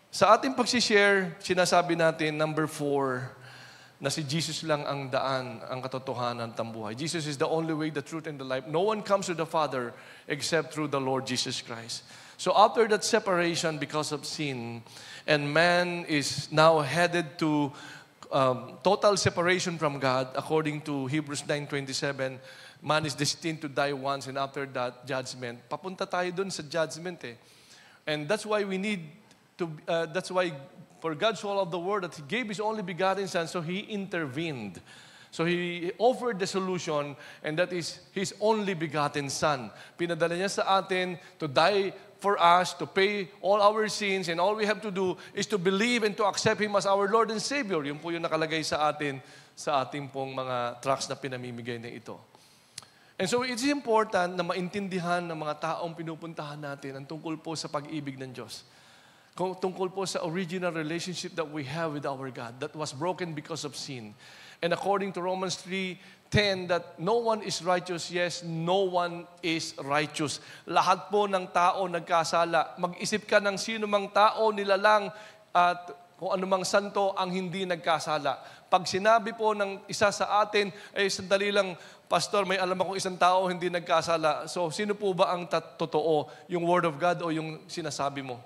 sa ating pagsishare, sinasabi natin, number 4, na si Jesus lang ang daan, ang katotohanan, tambuhay. Jesus is the only way, the truth, and the life. No one comes to the Father except through the Lord Jesus Christ. So after that separation because of sin, and man is now headed to total separation from God, according to Hebrews 9:27, man is destined to die once, and after that, judgment. Papunta tayo dun sa judgment eh. And that's why we need to, that's why for God so loved the world that He gave His only begotten Son, so He intervened. So He offered the solution, and that is His only begotten Son. Pinadala niya sa atin to die for us, to pay all our sins, and all we have to do is to believe and to accept Him as our Lord and Savior. Yun po yung nakalagay sa atin, sa ating pong mga tracts na pinamimigay na ito. And so it's important na maintindihan ng mga taong pinupuntahan natin ang tungkol po sa pag-ibig ng Diyos. Tungkol po sa original relationship that we have with our God that was broken because of sin. And according to Romans 3:10, that no one is righteous, yes, no one is righteous. Lahat po ng tao nagkasala. Mag-isip ka ng sino mang tao, nilalang at kung anumang santo ang hindi nagkasala. Pag sinabi po ng isa sa atin, ay sandali lang, Pastor, may alam akong isang tao hindi nagkasala. So, sino po ba ang totoo? Yung Word of God o yung sinasabi mo?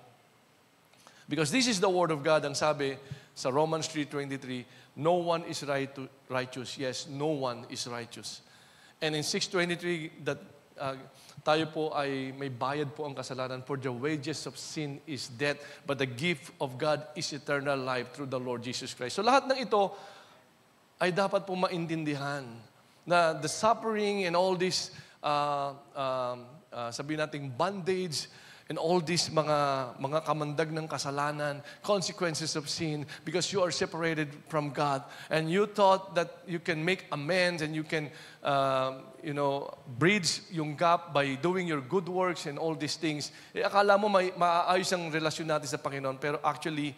Because this is the Word of God, ang sabi sa Romans 3:23, no one is righteous. Yes, no one is righteous. And in 6:23, that tayo po ay may bayad po ang kasalanan. For the wages of sin is death, but the gift of God is eternal life through the Lord Jesus Christ. So lahat ng ito ay dapat po maintindihan na the suffering and all this, sabihin nating bondage, and all these mga kamandag ng kasalanan, consequences of sin, because you are separated from God, and you thought that you can make amends and you can, bridge yung gap by doing your good works and all these things. Akala mo maayos ang relasyon natin sa Panginoon, pero actually,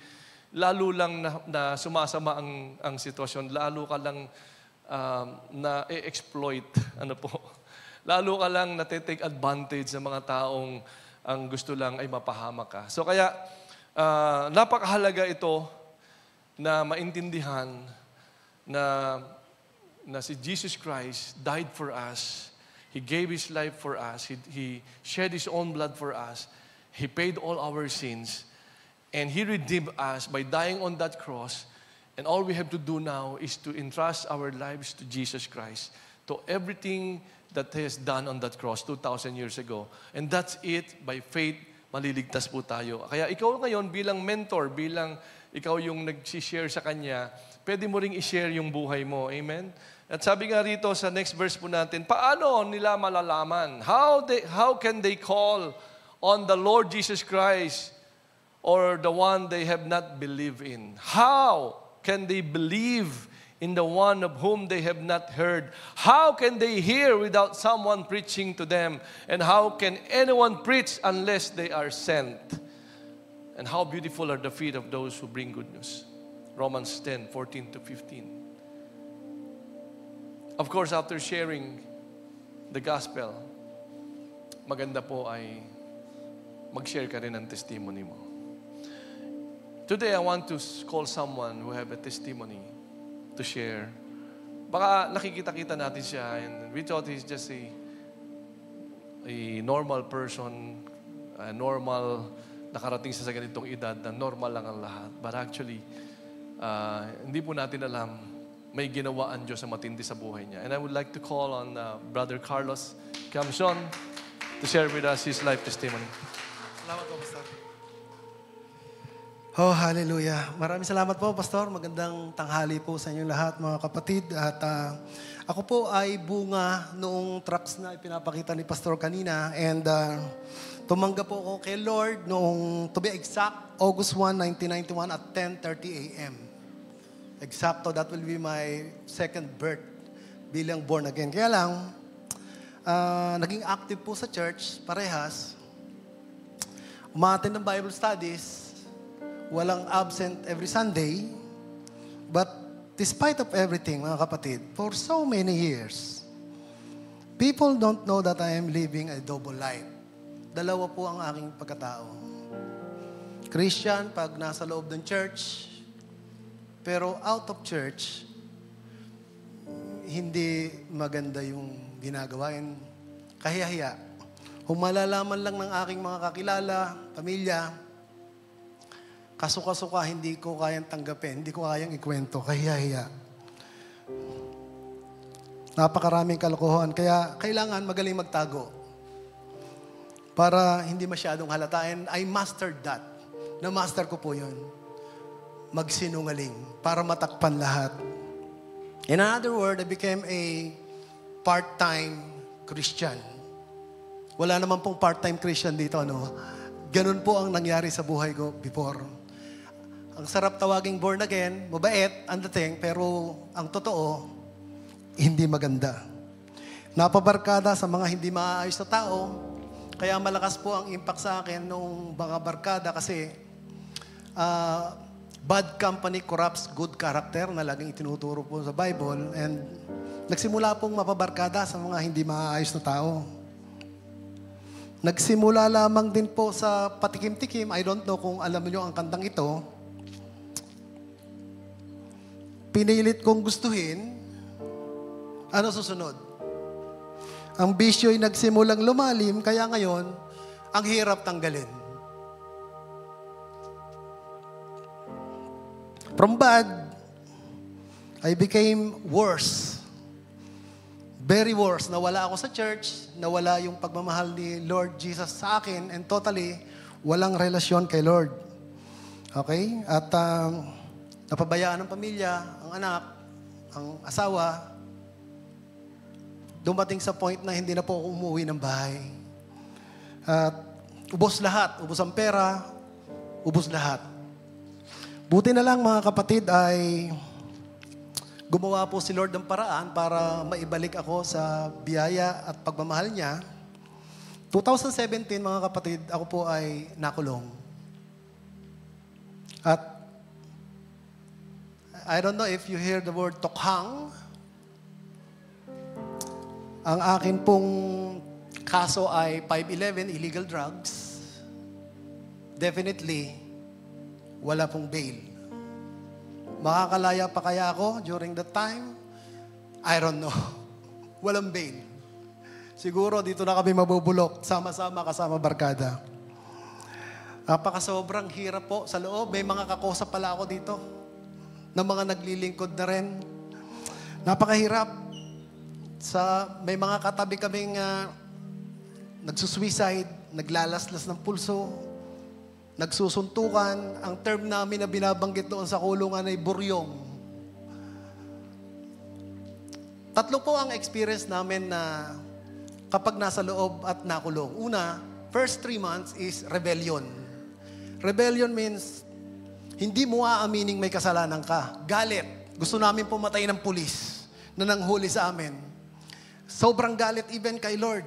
lalo lang na sumasama ang sitwasyon, lalo ka lang na-exploit, lalo ka lang na-take advantage ng mga taong ang gusto lang ay mapahamak ka. So kaya, napakahalaga ito na maintindihan na si Jesus Christ died for us. He gave His life for us. He shed His own blood for us. He paid all our sins. And He redeemed us by dying on that cross. And all we have to do now is to entrust our lives to Jesus Christ, to everything that He has done on that cross 2,000 years ago. And that's it. By faith, maliligtas po tayo. Kaya ikaw ngayon bilang mentor, bilang ikaw yung nag-share sa Kanya, pwede mo ring i-share yung buhay mo. Amen? At sabi nga rito sa next verse po natin, paano nila malalaman? How can they call on the Lord Jesus Christ or the one they have not believed in? How can they believe in the one of whom they have not heard? How can they hear without someone preaching to them? And how can anyone preach unless they are sent? And how beautiful are the feet of those who bring good news. Romans 10:14-15. Of course, after sharing the gospel, maganda po ay mag-share ka rin ng testimony mo. Today, I want to call someone who have a testimony to share. Baka nakikita-kita natin siya and we thought he's just a normal person, a normal nakarating sa ganitong edad na normal lang ang lahat. But actually, hindi po natin alam, may ginawa ang Diyos na matindi sa buhay niya. And I would like to call on Brother Carlos Camson to share with us his life testimony. Salamat po, Pastor. Oh, hallelujah. Maraming salamat po, Pastor. Magandang tanghali po sa inyong lahat, mga kapatid. At ako po ay bunga noong tracks na ipinapakita ni Pastor kanina. And tumanggap po ako kay Lord noong, to be exact, August 1, 1991 at 10:30 a.m. Exacto, that will be my second birth bilang born again. Kaya lang, naging active po sa church, parehas. Umattend ng Bible studies, walang absent every Sunday. But despite of everything, mga kapatid, for so many years, people don't know that I am living a double life. Dalawa po ang aking pagkatao. Christian pag nasa loob ng church, pero out of church, hindi maganda yung ginagawain. Kahiya-hiya. Kung malalaman lang ng aking mga kakilala, pamilya, kasuka-suka, hindi ko kayang tanggapin, hindi ko kayang ikwento, kahiya-hiya. Napakaraming kalokohan, kaya kailangan magaling magtago. Para hindi masyadong halatain, I mastered that. Na-master ko po yun. Magsinungaling, para matakpan lahat. In another word, I became a part-time Christian. Wala naman pong part-time Christian dito, no? Ganun po ang nangyari sa buhay ko before. Ang sarap tawaging born again, mabait, ang dating, pero ang totoo, hindi maganda. Napabarkada sa mga hindi maayos na tao, kaya malakas po ang impact sa akin nung mga barkada kasi bad company corrupts good character na laging itinuturo po sa Bible, and nagsimula pong mapabarkada sa mga hindi maayos na tao. Nagsimula lamang din po sa patikim-tikim. I don't know kung alam niyo ang kantang ito. Pinilit kong gustuhin. Ano susunod? Ang bisyo'y nagsimulang lumalim, kaya ngayon, ang hirap tanggalin. From bad, I became worse. Very worse. Nawala ako sa church, nawala yung pagmamahal ni Lord Jesus sa akin, and totally, walang relasyon kay Lord. Okay? At napabayaan ng pamilya, ang anak, ang asawa. Dumating sa point na hindi na po ako umuwi ng bahay. At ubos lahat. Ubos ang pera, ubos lahat. Buti na lang, mga kapatid, ay gumawa po si Lord ng paraan para maibalik ako sa biyaya at pagmamahal niya. 2017, mga kapatid, ako po ay nakulong. At I don't know if you hear the word tokhang. Ang akin pong kaso ay 511, illegal drugs. Definitely, wala pong bail. Makakalaya pa kaya ako during that time? I don't know. Walang bail. Siguro dito na kami mabubulok, sama-sama kasama barkada. Napakasobrang hirap po sa loob. May mga kakosa pala ako dito na mga naglilingkod na rin. Napakahirap. May mga katabi kaming nagsusuicide, naglalaslas ng pulso, nagsusuntukan. Ang term namin na binabanggit doon sa kulungan ay buryong. Tatlo po ang experience namin na kapag nasa loob at nakulong. Una, first 3 months is rebellion. Rebellion means hindi mo aaminin may kasalanan ka. Galit. Gusto namin pumatay ng pulis na nanghuli sa amin. Sobrang galit even kay Lord.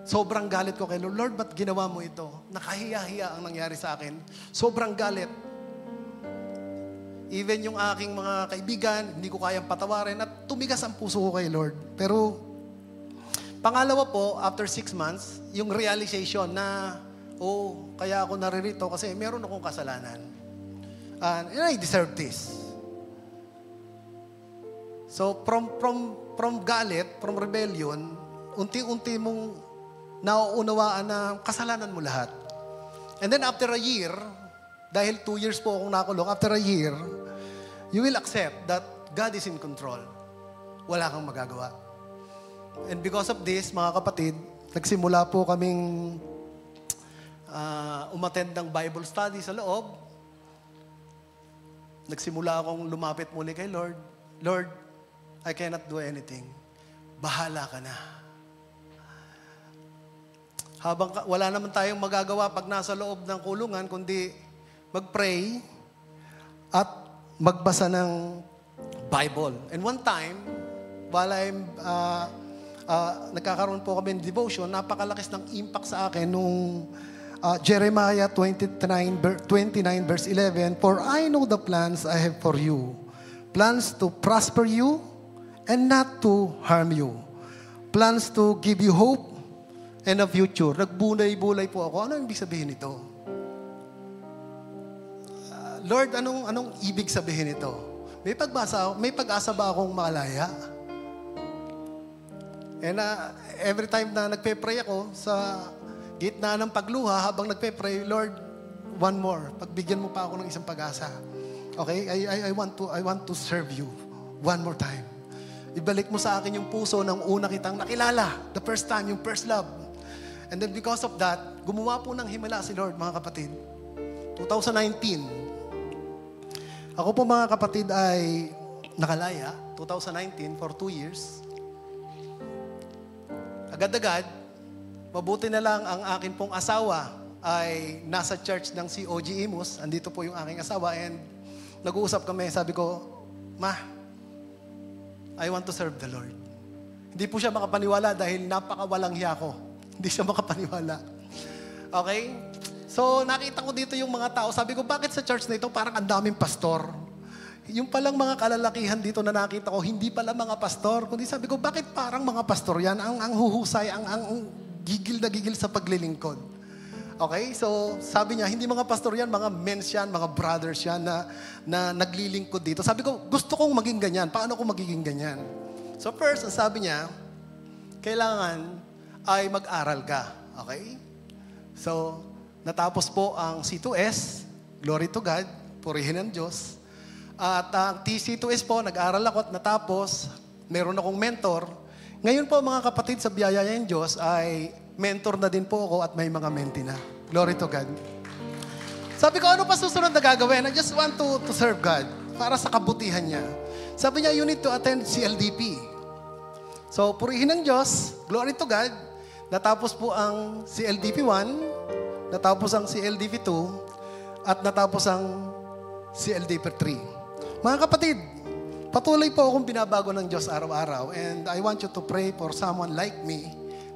Sobrang galit ko kay Lord. Lord, ba't ginawa mo ito? Nakahiya-hiya ang nangyari sa akin. Sobrang galit. Even yung aking mga kaibigan, hindi ko kayang patawarin at tumigas ang puso ko kay Lord. Pero, pangalawa po, after 6 months, yung realization na, kaya ako naririto kasi meron akong kasalanan. And I deserve this. So, from galit, from rebellion, unti-unti mong nauunawaan na kasalanan mo lahat. And then after a year, dahil 2 years po akong nakulong, after a year, you will accept that God is in control. Wala kang magagawa. And because of this, mga kapatid, nagsimula po kaming umattend ng Bible study sa loob. Nagsimula akong lumapit muli kay Lord. Lord, I cannot do anything. Bahala ka na. Habang wala naman tayong magagawa pag nasa loob ng kulungan, kundi mag-pray at magbasa ng Bible. And one time, while I'm nagkakaroon po kami ng devotion, napakalakas ng impact sa akin nung Jeremiah 29 verse 11, "For I know the plans I have for you, plans to prosper you and not to harm you, plans to give you hope and a future." Nagbulay-bulay po ako. Ano ibig sabihin nito? Lord, anong ibig sabihin nito? May pag-asa ba akong malaya? And every time na nagpe-pray ako sa gitna ng pagluha, habang nagpe-pray, Lord, one more. Pagbigyan mo pa ako ng isang pag-asa. Okay? I want to serve you one more time. Ibalik mo sa akin yung puso ng una kitang nakilala. The first time, yung first love. And then because of that, gumawa po ng himala si Lord, mga kapatid. 2019. Ako po, mga kapatid, ay nakalaya. 2019 for 2 years. Agad-agad, mabuti na lang ang akin pong asawa ay nasa church ng COG Imus. Andito po yung aking asawa and nag-uusap kami. Sabi ko, "Ma, I want to serve the Lord." Hindi po siya makapaniwala dahil napakawalang hiya ko. Hindi siya makapaniwala. Okay? So, nakita ko dito yung mga tao. Sabi ko, bakit sa church na ito parang ang daming pastor? Yung palang mga kalalakihan dito na nakita ko, hindi pala mga pastor. Kundi sabi ko, bakit parang mga pastor yan? Ang huhusay, ang gigil na gigil sa paglilingkod. Okay? So, sabi niya, hindi mga pastor yan, mga mens yan, mga brothers yan na naglilingkod dito. Sabi ko, gusto kong maging ganyan. Paano ko magiging ganyan? So, first, ang sabi niya, kailangan ay mag-aral ka. Okay? So, natapos po ang C2S, glory to God, purihin ang Diyos. At ang TC2S po, nag-aral ako at natapos, meron akong mentor. Ngayon po, mga kapatid, sa biyaya ng Diyos, ay mentor na din po ako at may mga mentee na. Glory to God. Sabi ko, ano pa susunod na gagawin? I just want to serve God para sa kabutihan niya. Sabi niya, you need to attend CLDP. So, purihin ng Diyos, glory to God. Natapos po ang CLDP 1, natapos ang CLDP 2, at natapos ang CLDP 3. Mga kapatid, patuloy po akong binabago ng Diyos araw-araw. And I want you to pray for someone like me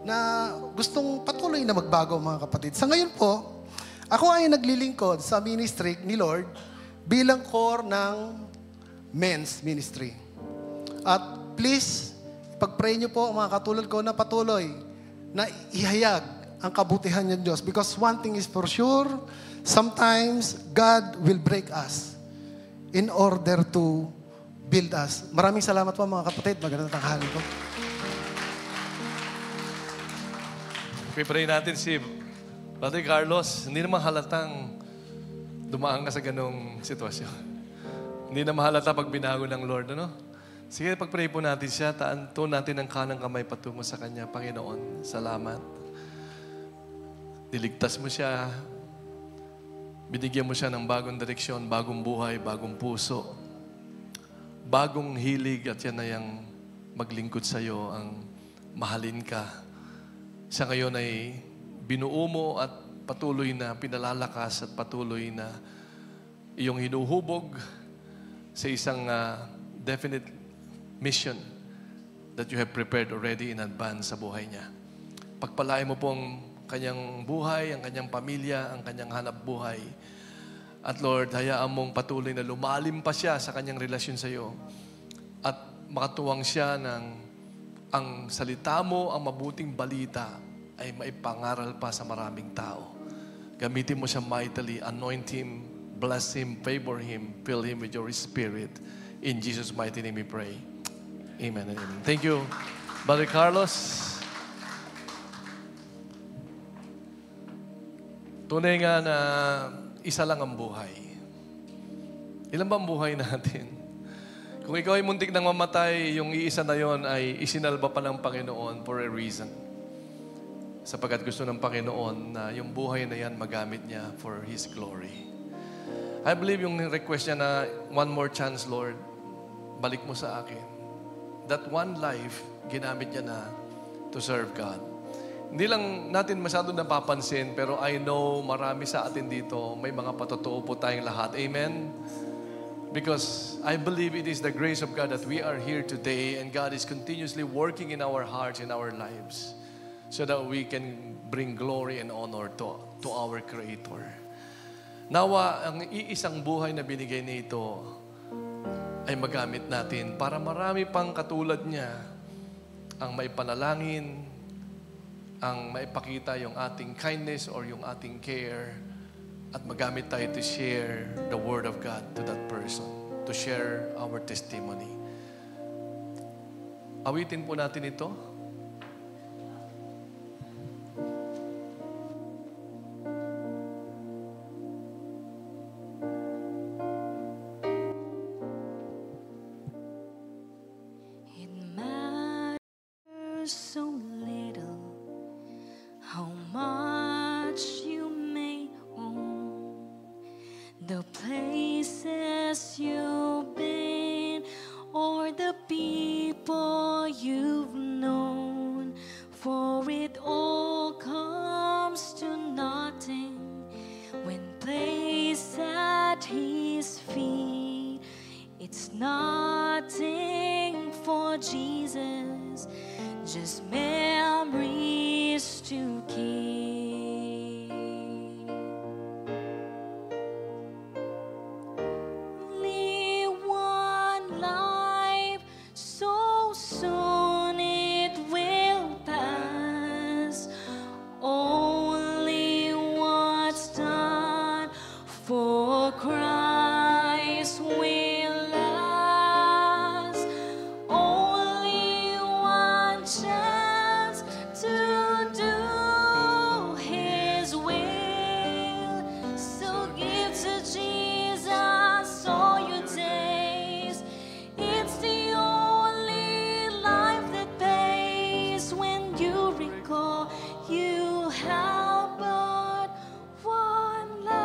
na gustong patuloy na magbago, mga kapatid. Sa ngayon po, ako ay naglilingkod sa ministry ni Lord bilang core ng men's ministry. At please, pag-pray niyo po, mga katulad ko, na patuloy na ihayag ang kabutihan ng Diyos. Because one thing is for sure, sometimes God will break us in order to build us. Maraming salamat po, mga kapatid. Magandang tanghali po. Pray natin si Brother Carlos. Hindi naman halatang dumaan ka sa ganong sitwasyon. Hindi naman halata pag binago ng Lord, ano? Sige, pag-pray po natin siya. Tuon natin ang kanang kamay patungo sa Kanya. Panginoon, salamat. Diligtas mo siya. Binigyan mo siya ng bagong direksyon, bagong buhay, bagong puso. Bagong hilig at yan ay ang maglingkod sa iyo, ang mahalin ka. Siya ngayon ay binuo mo at patuloy na pinalalakas at patuloy na iyong hinuhubog sa isang definite mission that you have prepared already in advance sa buhay niya. Pagpalain mo pong kanyang buhay, ang kanyang pamilya, ang kanyang hanap buhay. At Lord, hayaan mong patuloy na lumalim pa siya sa kanyang relasyon sa iyo. At makatuwang siya ng ang salita mo, ang mabuting balita ay maipangaral pa sa maraming tao. Gamitin mo siya mightily, anoint him, bless him, favor him, fill him with your spirit. In Jesus' mighty name we pray. Amen and amen. Thank you, Brother Carlos. Tunay nga na isa lang ang buhay. Ilan ba ang buhay natin? Kung ikaw ay muntik nang mamatay, yung iisa na yon ay isinalba pa ng Panginoon for a reason. Sapagkat gusto ng Panginoon na yung buhay na yan magamit niya for His glory. I believe yung request niya na one more chance, Lord, balik mo sa akin. That one life, ginamit niya na to serve God. Hindi lang natin masyado napapansin, pero I know marami sa atin dito, may mga patotoo po tayong lahat. Amen? Because I believe it is the grace of God that we are here today and God is continuously working in our hearts, in our lives, so that we can bring glory and honor to our Creator. Nawa, ang iisang buhay na binigay nito ay magamit natin para marami pang katulad niya ang may panalangin, ang maipakita yung ating kindness or yung ating care at magamit tayo to share the Word of God to that person, to share our testimony. Awitin po natin ito. It matters so little how much you may own, the places you've been, or the people you've known. For it all comes to nothing when placed at His feet. It's nothing for Jesus, just memories to keep. Live one life, so soon it will pass. Only what's done for Christ will last. Only one chance to do His will. So give to Jesus all your days. It's the only life that pays. When you recall you have but one life.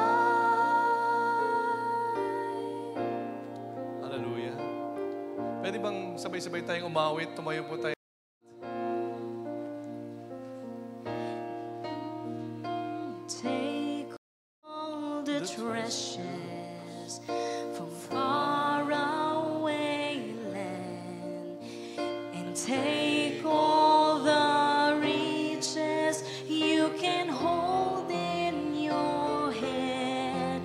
Hallelujah. Pwede bang sabay-sabay tayong umawit? Tumayo po tayo. Take all the treasures from far away land, and take all the riches you can hold in your hand,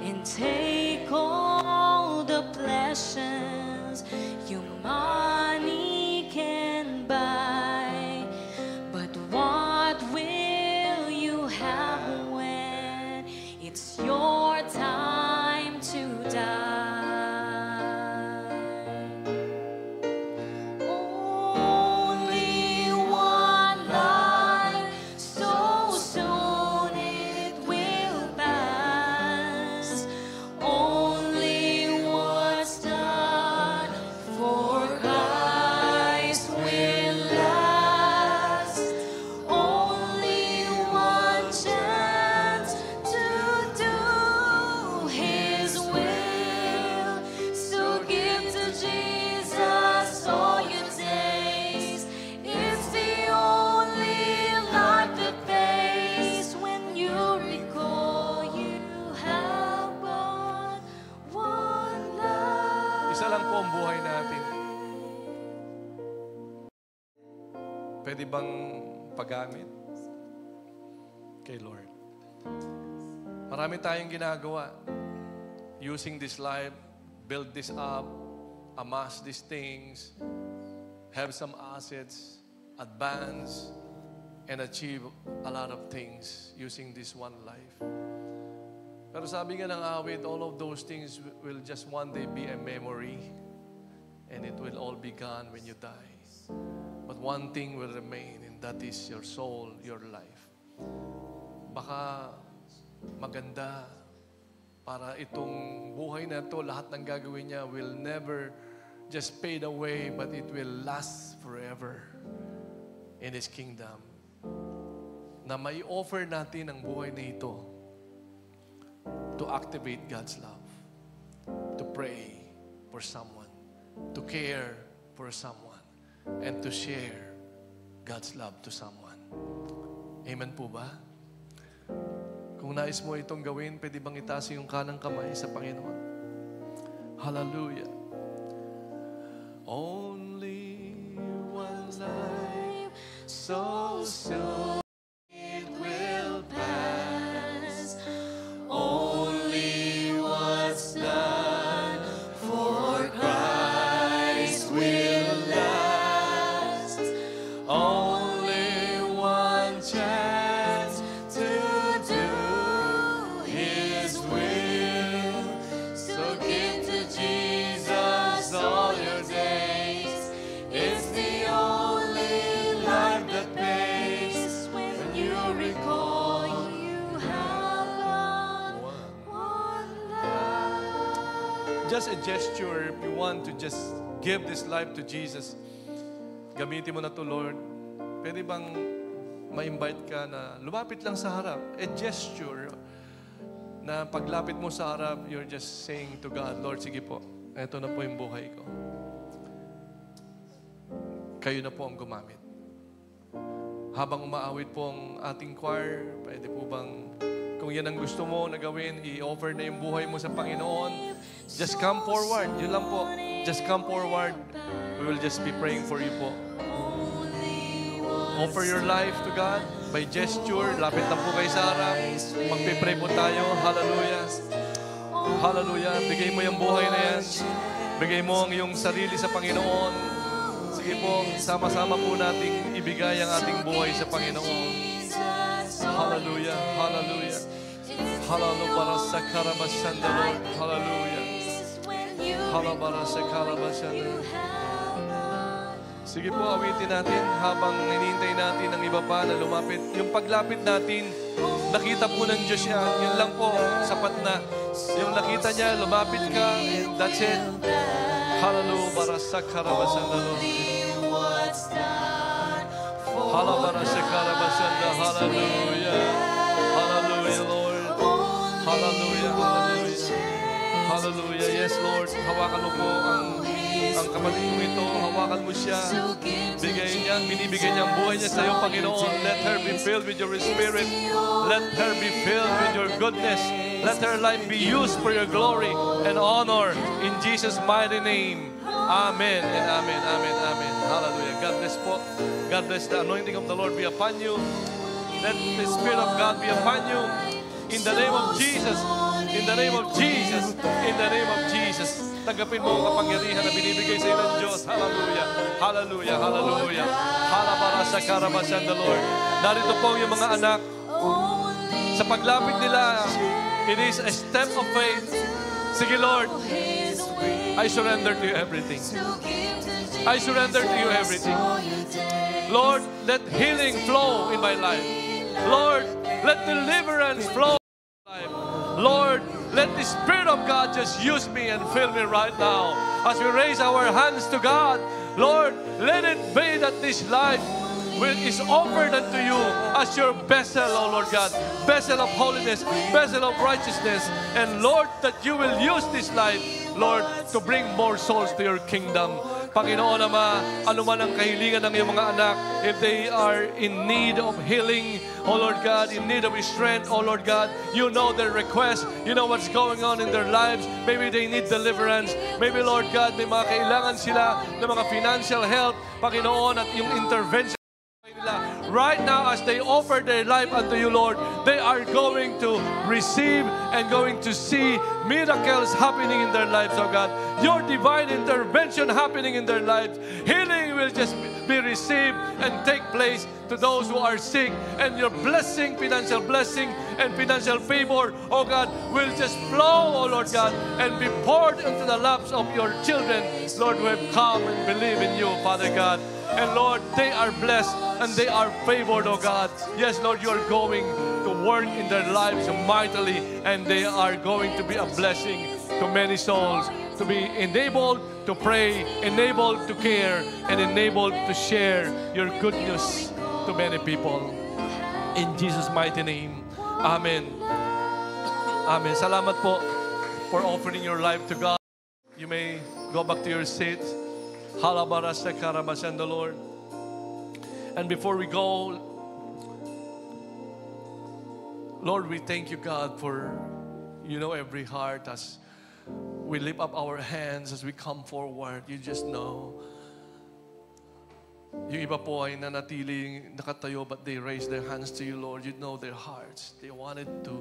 and take all the pleasures your money can buy. But what will you have when it's your time to die? Only one life, so soon it will pass. Only what's done for Christ will last. Only one chance to do His will. So give to Jesus all your days. It's the only life that pays. When you recall you have but one life. Isa lang po ang buhay natin. Pwede bang paggamit kay Lord? Marami tayong ginagawa. Using this life, build this up, amass these things, have some assets, advance, and achieve a lot of things using this one life. Pero sabi nga ng awit, all of those things will just one day be a memory and it will all be gone when you die. But one thing will remain, and that is your soul, your life. Baka maganda para itong buhay na to, lahat ng gagawin niya will never just fade away, but it will last forever in His kingdom. Na may offer natin ang buhay na ito to activate God's love, to pray for someone, to care for someone, and to share God's love to someone. Amen po ba? Kung nais mo itong gawin, pwede bang itaas yung kanang kamay sa Panginoon? Hallelujah. Only one life, so soon it will pass. Only what's done for Christ will last. Only one chance to do His will. So give to Jesus all your days. It's the only life that pays. When you recall you have one life. Just a gesture, if you want to just give this life to Jesus, gamitin mo na to, Lord. Pwede bang ma-invite ka na lumapit lang sa harap? A gesture na paglapit mo sa harap, you're just saying to God, Lord, sige po, eto na po yung buhay ko. Kayo na po ang gumamit. Habang umaawit po ang ating choir, pwede po bang, kung yan ang gusto mo na gawin, i-offer na yung buhay mo sa Panginoon, just come forward. Yun lang po. Just come forward. We will just be praying for you po. Offer your life to God by gesture. Lapit lang po kayo sa harap. Magpipray po tayo. Hallelujah. Hallelujah. Bigay mo yung buhay na yan. Bigay mo ang iyong sarili sa Panginoon. Sige po, sama-sama po nating ibigay ang ating buhay sa Panginoon. Hallelujah. Hallelujah. Hallelujah. Para sa karabasanda, Lord. Hallelujah. Hallelujah. Para sa karabasanda. Sige po, awitin natin habang hinihintay natin ang iba pa na lumapit. Yung paglapit natin, nakita po ng Diyos yan. Yun lang po, sapat na. Yung nakita niya, lumapit ka, and that's it. Hallelujah, para sa karabasan na Lord. Hallelujah, para sa karabasan na. Hallelujah. Hallelujah, Lord. Hallelujah, hallelujah. Hallelujah, yes, Lord. Hawakan mo po ang kapatid mo ito, hawakan mo siya. Binibigay niya ang buhay niya sa iyo, Panginoon. Let her be filled with your Spirit. Let her be filled with your goodness. Let her life be used for your glory and honor. In Jesus' mighty name. Amen and amen, amen, amen. Hallelujah. God bless po. God bless the anointing of the Lord be upon you. Let the Spirit of God be upon you. In the name of Jesus. In the name of Jesus. In the name of Jesus. Tanggapin mo ang kapangyarihan na binibigay sa iyo ng Diyos. Hallelujah. Hallelujah. Hallelujah. Halabara sa karabasan the Lord. Narito po yung mga anak. Sa paglapit nila, it is a step of faith. Sige, Lord, I surrender to you everything. I surrender to you everything. Lord, let healing flow in my life. Lord, let deliverance flow in my life. Lord, let the Spirit of God just use me and fill me right now. As we raise our hands to God, Lord, let it be that this life is offered unto you as your vessel, O Lord God, vessel of holiness, vessel of righteousness. And Lord, that you will use this life, Lord, to bring more souls to your kingdom. Panginoon Ama, ano man ang kahilingan ng iyong mga anak, if they are in need of healing, O Lord God, in need of strength, O Lord God, you know their request, you know what's going on in their lives. Maybe they need deliverance. Maybe, Lord God, may mga kailangan sila ng mga financial help, Panginoon, at yung intervention. Right now, as they offer their life unto you, Lord, they are going to receive and going to see miracles happening in their lives, oh God. Your divine intervention happening in their lives. Healing will just be received and take place to those who are sick. And your blessing, financial blessing, and financial favor, oh God, will just flow, oh Lord God, and be poured into the laps of your children, Lord, who have come and believe in you, Father God. And Lord, they are blessed and they are favored, oh God. Yes, Lord, you are going to work in their lives mightily, and they are going to be a blessing to many souls, to be enabled to pray, enabled to care, and enabled to share your good news to many people. In Jesus' mighty name, Amen. Amen. Salamat po for offering your life to God. You may go back to your seats. Halabarasa karabasan the Lord. And before we go, Lord, we thank you, God, for you know every heart as we lift up our hands as we come forward. You just know. Yung iba po ay nanatiling nakatayo but they raise their hands to you, Lord. You know their hearts. They wanted to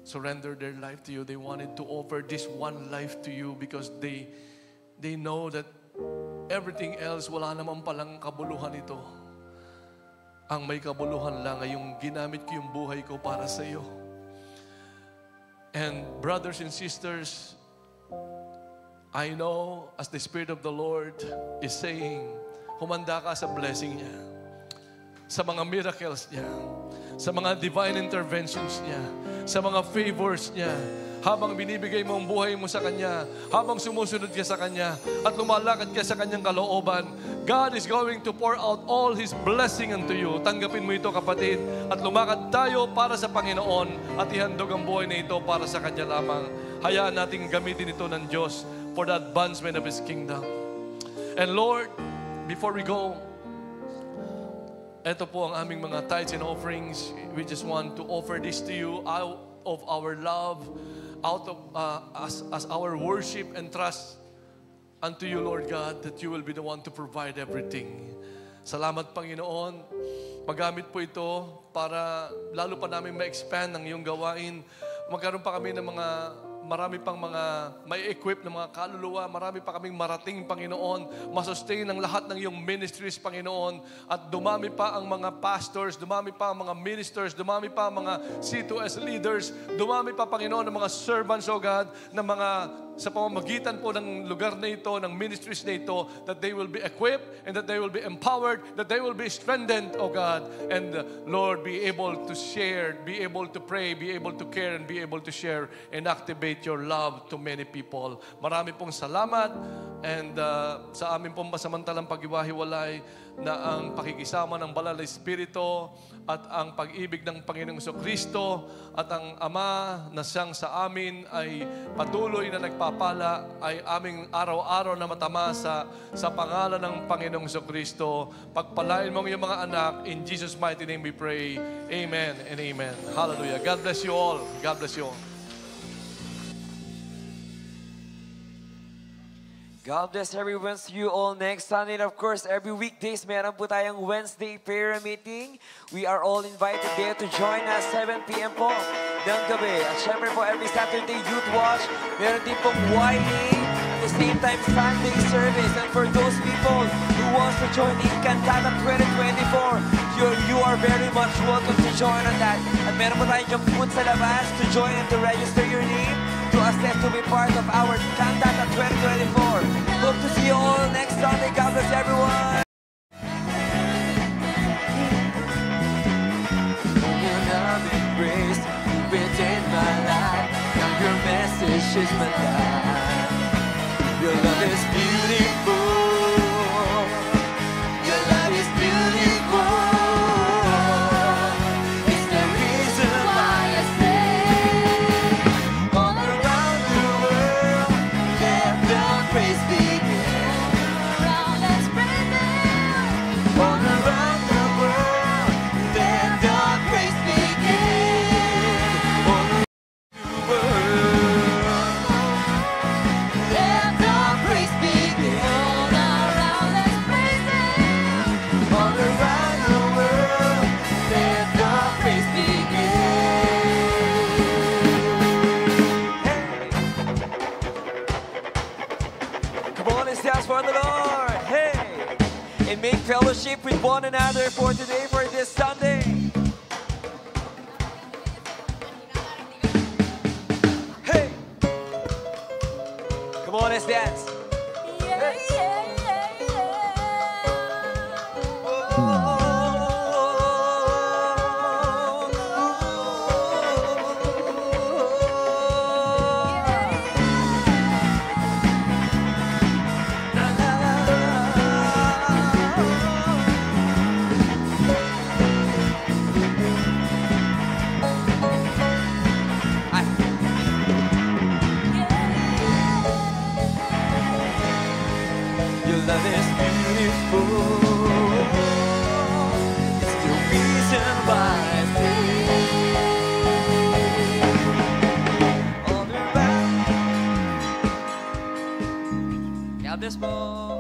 surrender their life to you. They wanted to offer this one life to you because they know that everything else, wala naman palang kabuluhan ito. Ang may kabuluhan lang ay yung ginamit ko yung buhay ko para sa iyo. And brothers and sisters, I know as the Spirit of the Lord is saying, humanda ka sa blessing niya, sa mga miracles niya, sa mga divine interventions niya, sa mga favors niya, habang binibigay mo ang buhay mo sa Kanya, habang sumusunod ka sa Kanya, at lumalakad ka sa Kanyang kalooban, God is going to pour out all His blessing unto you. Tanggapin mo ito, kapatid, at lumakad tayo para sa Panginoon at ihandog ang buhay na ito para sa Kanya lamang. Hayaan nating gamitin ito ng Diyos for the advancement of His kingdom. And Lord, before we go, ito po ang aming mga tithes and offerings. We just want to offer this to you out of our love, out of as our worship and trust unto you, Lord God, that you will be the one to provide everything. Salamat, Panginoon. Magamit po ito para lalo pa namin ma-expand ang iyong gawain. Magkaroon pa kami ng marami pang mga may equip ng mga kaluluwa, marami pa kaming marating, Panginoon, masustain ang lahat ng iyong ministries, Panginoon, at dumami pa ang mga pastors, dumami pa ang mga ministers, dumami pa ang mga C2S leaders, dumami pa, Panginoon, ng mga servants, O God, ng mga sa pamamagitan po ng lugar na ito, ng ministries na ito, that they will be equipped and that they will be empowered, that they will be strengthened, O God, and Lord, be able to share, be able to pray, be able to care, and be able to share and activate your love to many people. Marami pong salamat, and sa amin pong masamantalang pag-iwahiwalay na ang pakikisama ng Banal na Espiritu at ang pag-ibig ng Panginoong Jesucristo at ang Ama na siyang sa amin ay patuloy na nagpapala ay aming araw-araw na matamasa sa pangalan ng Panginoong Jesucristo. Pagpalain mo ang iyong mga anak. In Jesus' mighty name we pray. Amen and amen. Hallelujah. God bless you all. God bless you all. God bless everyone. See you all next Sunday. And of course, every weekdays, meron po tayong Wednesday prayer meeting. We are all invited there to join us 7 p.m. po ng gabi. At syempre po, every Saturday Youth Watch, meron din pong YA, at the same time Sunday service. And for those people who wants to join in Cantata 2024, you are very much welcome to join on that. At meron po tayong food sa labas to join and to register your name, to assess to be part of our Cantata 2024. Hope to see you all next Sunday. God bless everyone. Grace within my life. Now your message is my life. Your love is beautiful. Your love is beautiful. It's the reason why I stay. All around the world, let the praise begin. Around, let's praise Him. All around the world, let the praise begin. All around the world, let the praise begin. All around, let's praise Him. All around the world, let the praise begin. Come on, let's dance for the Lord. Hey! And make fellowship with one another for today, for this Sunday. Hey! Come on, let's dance. beautiful. It's the reason why I sing. All around. God bless po.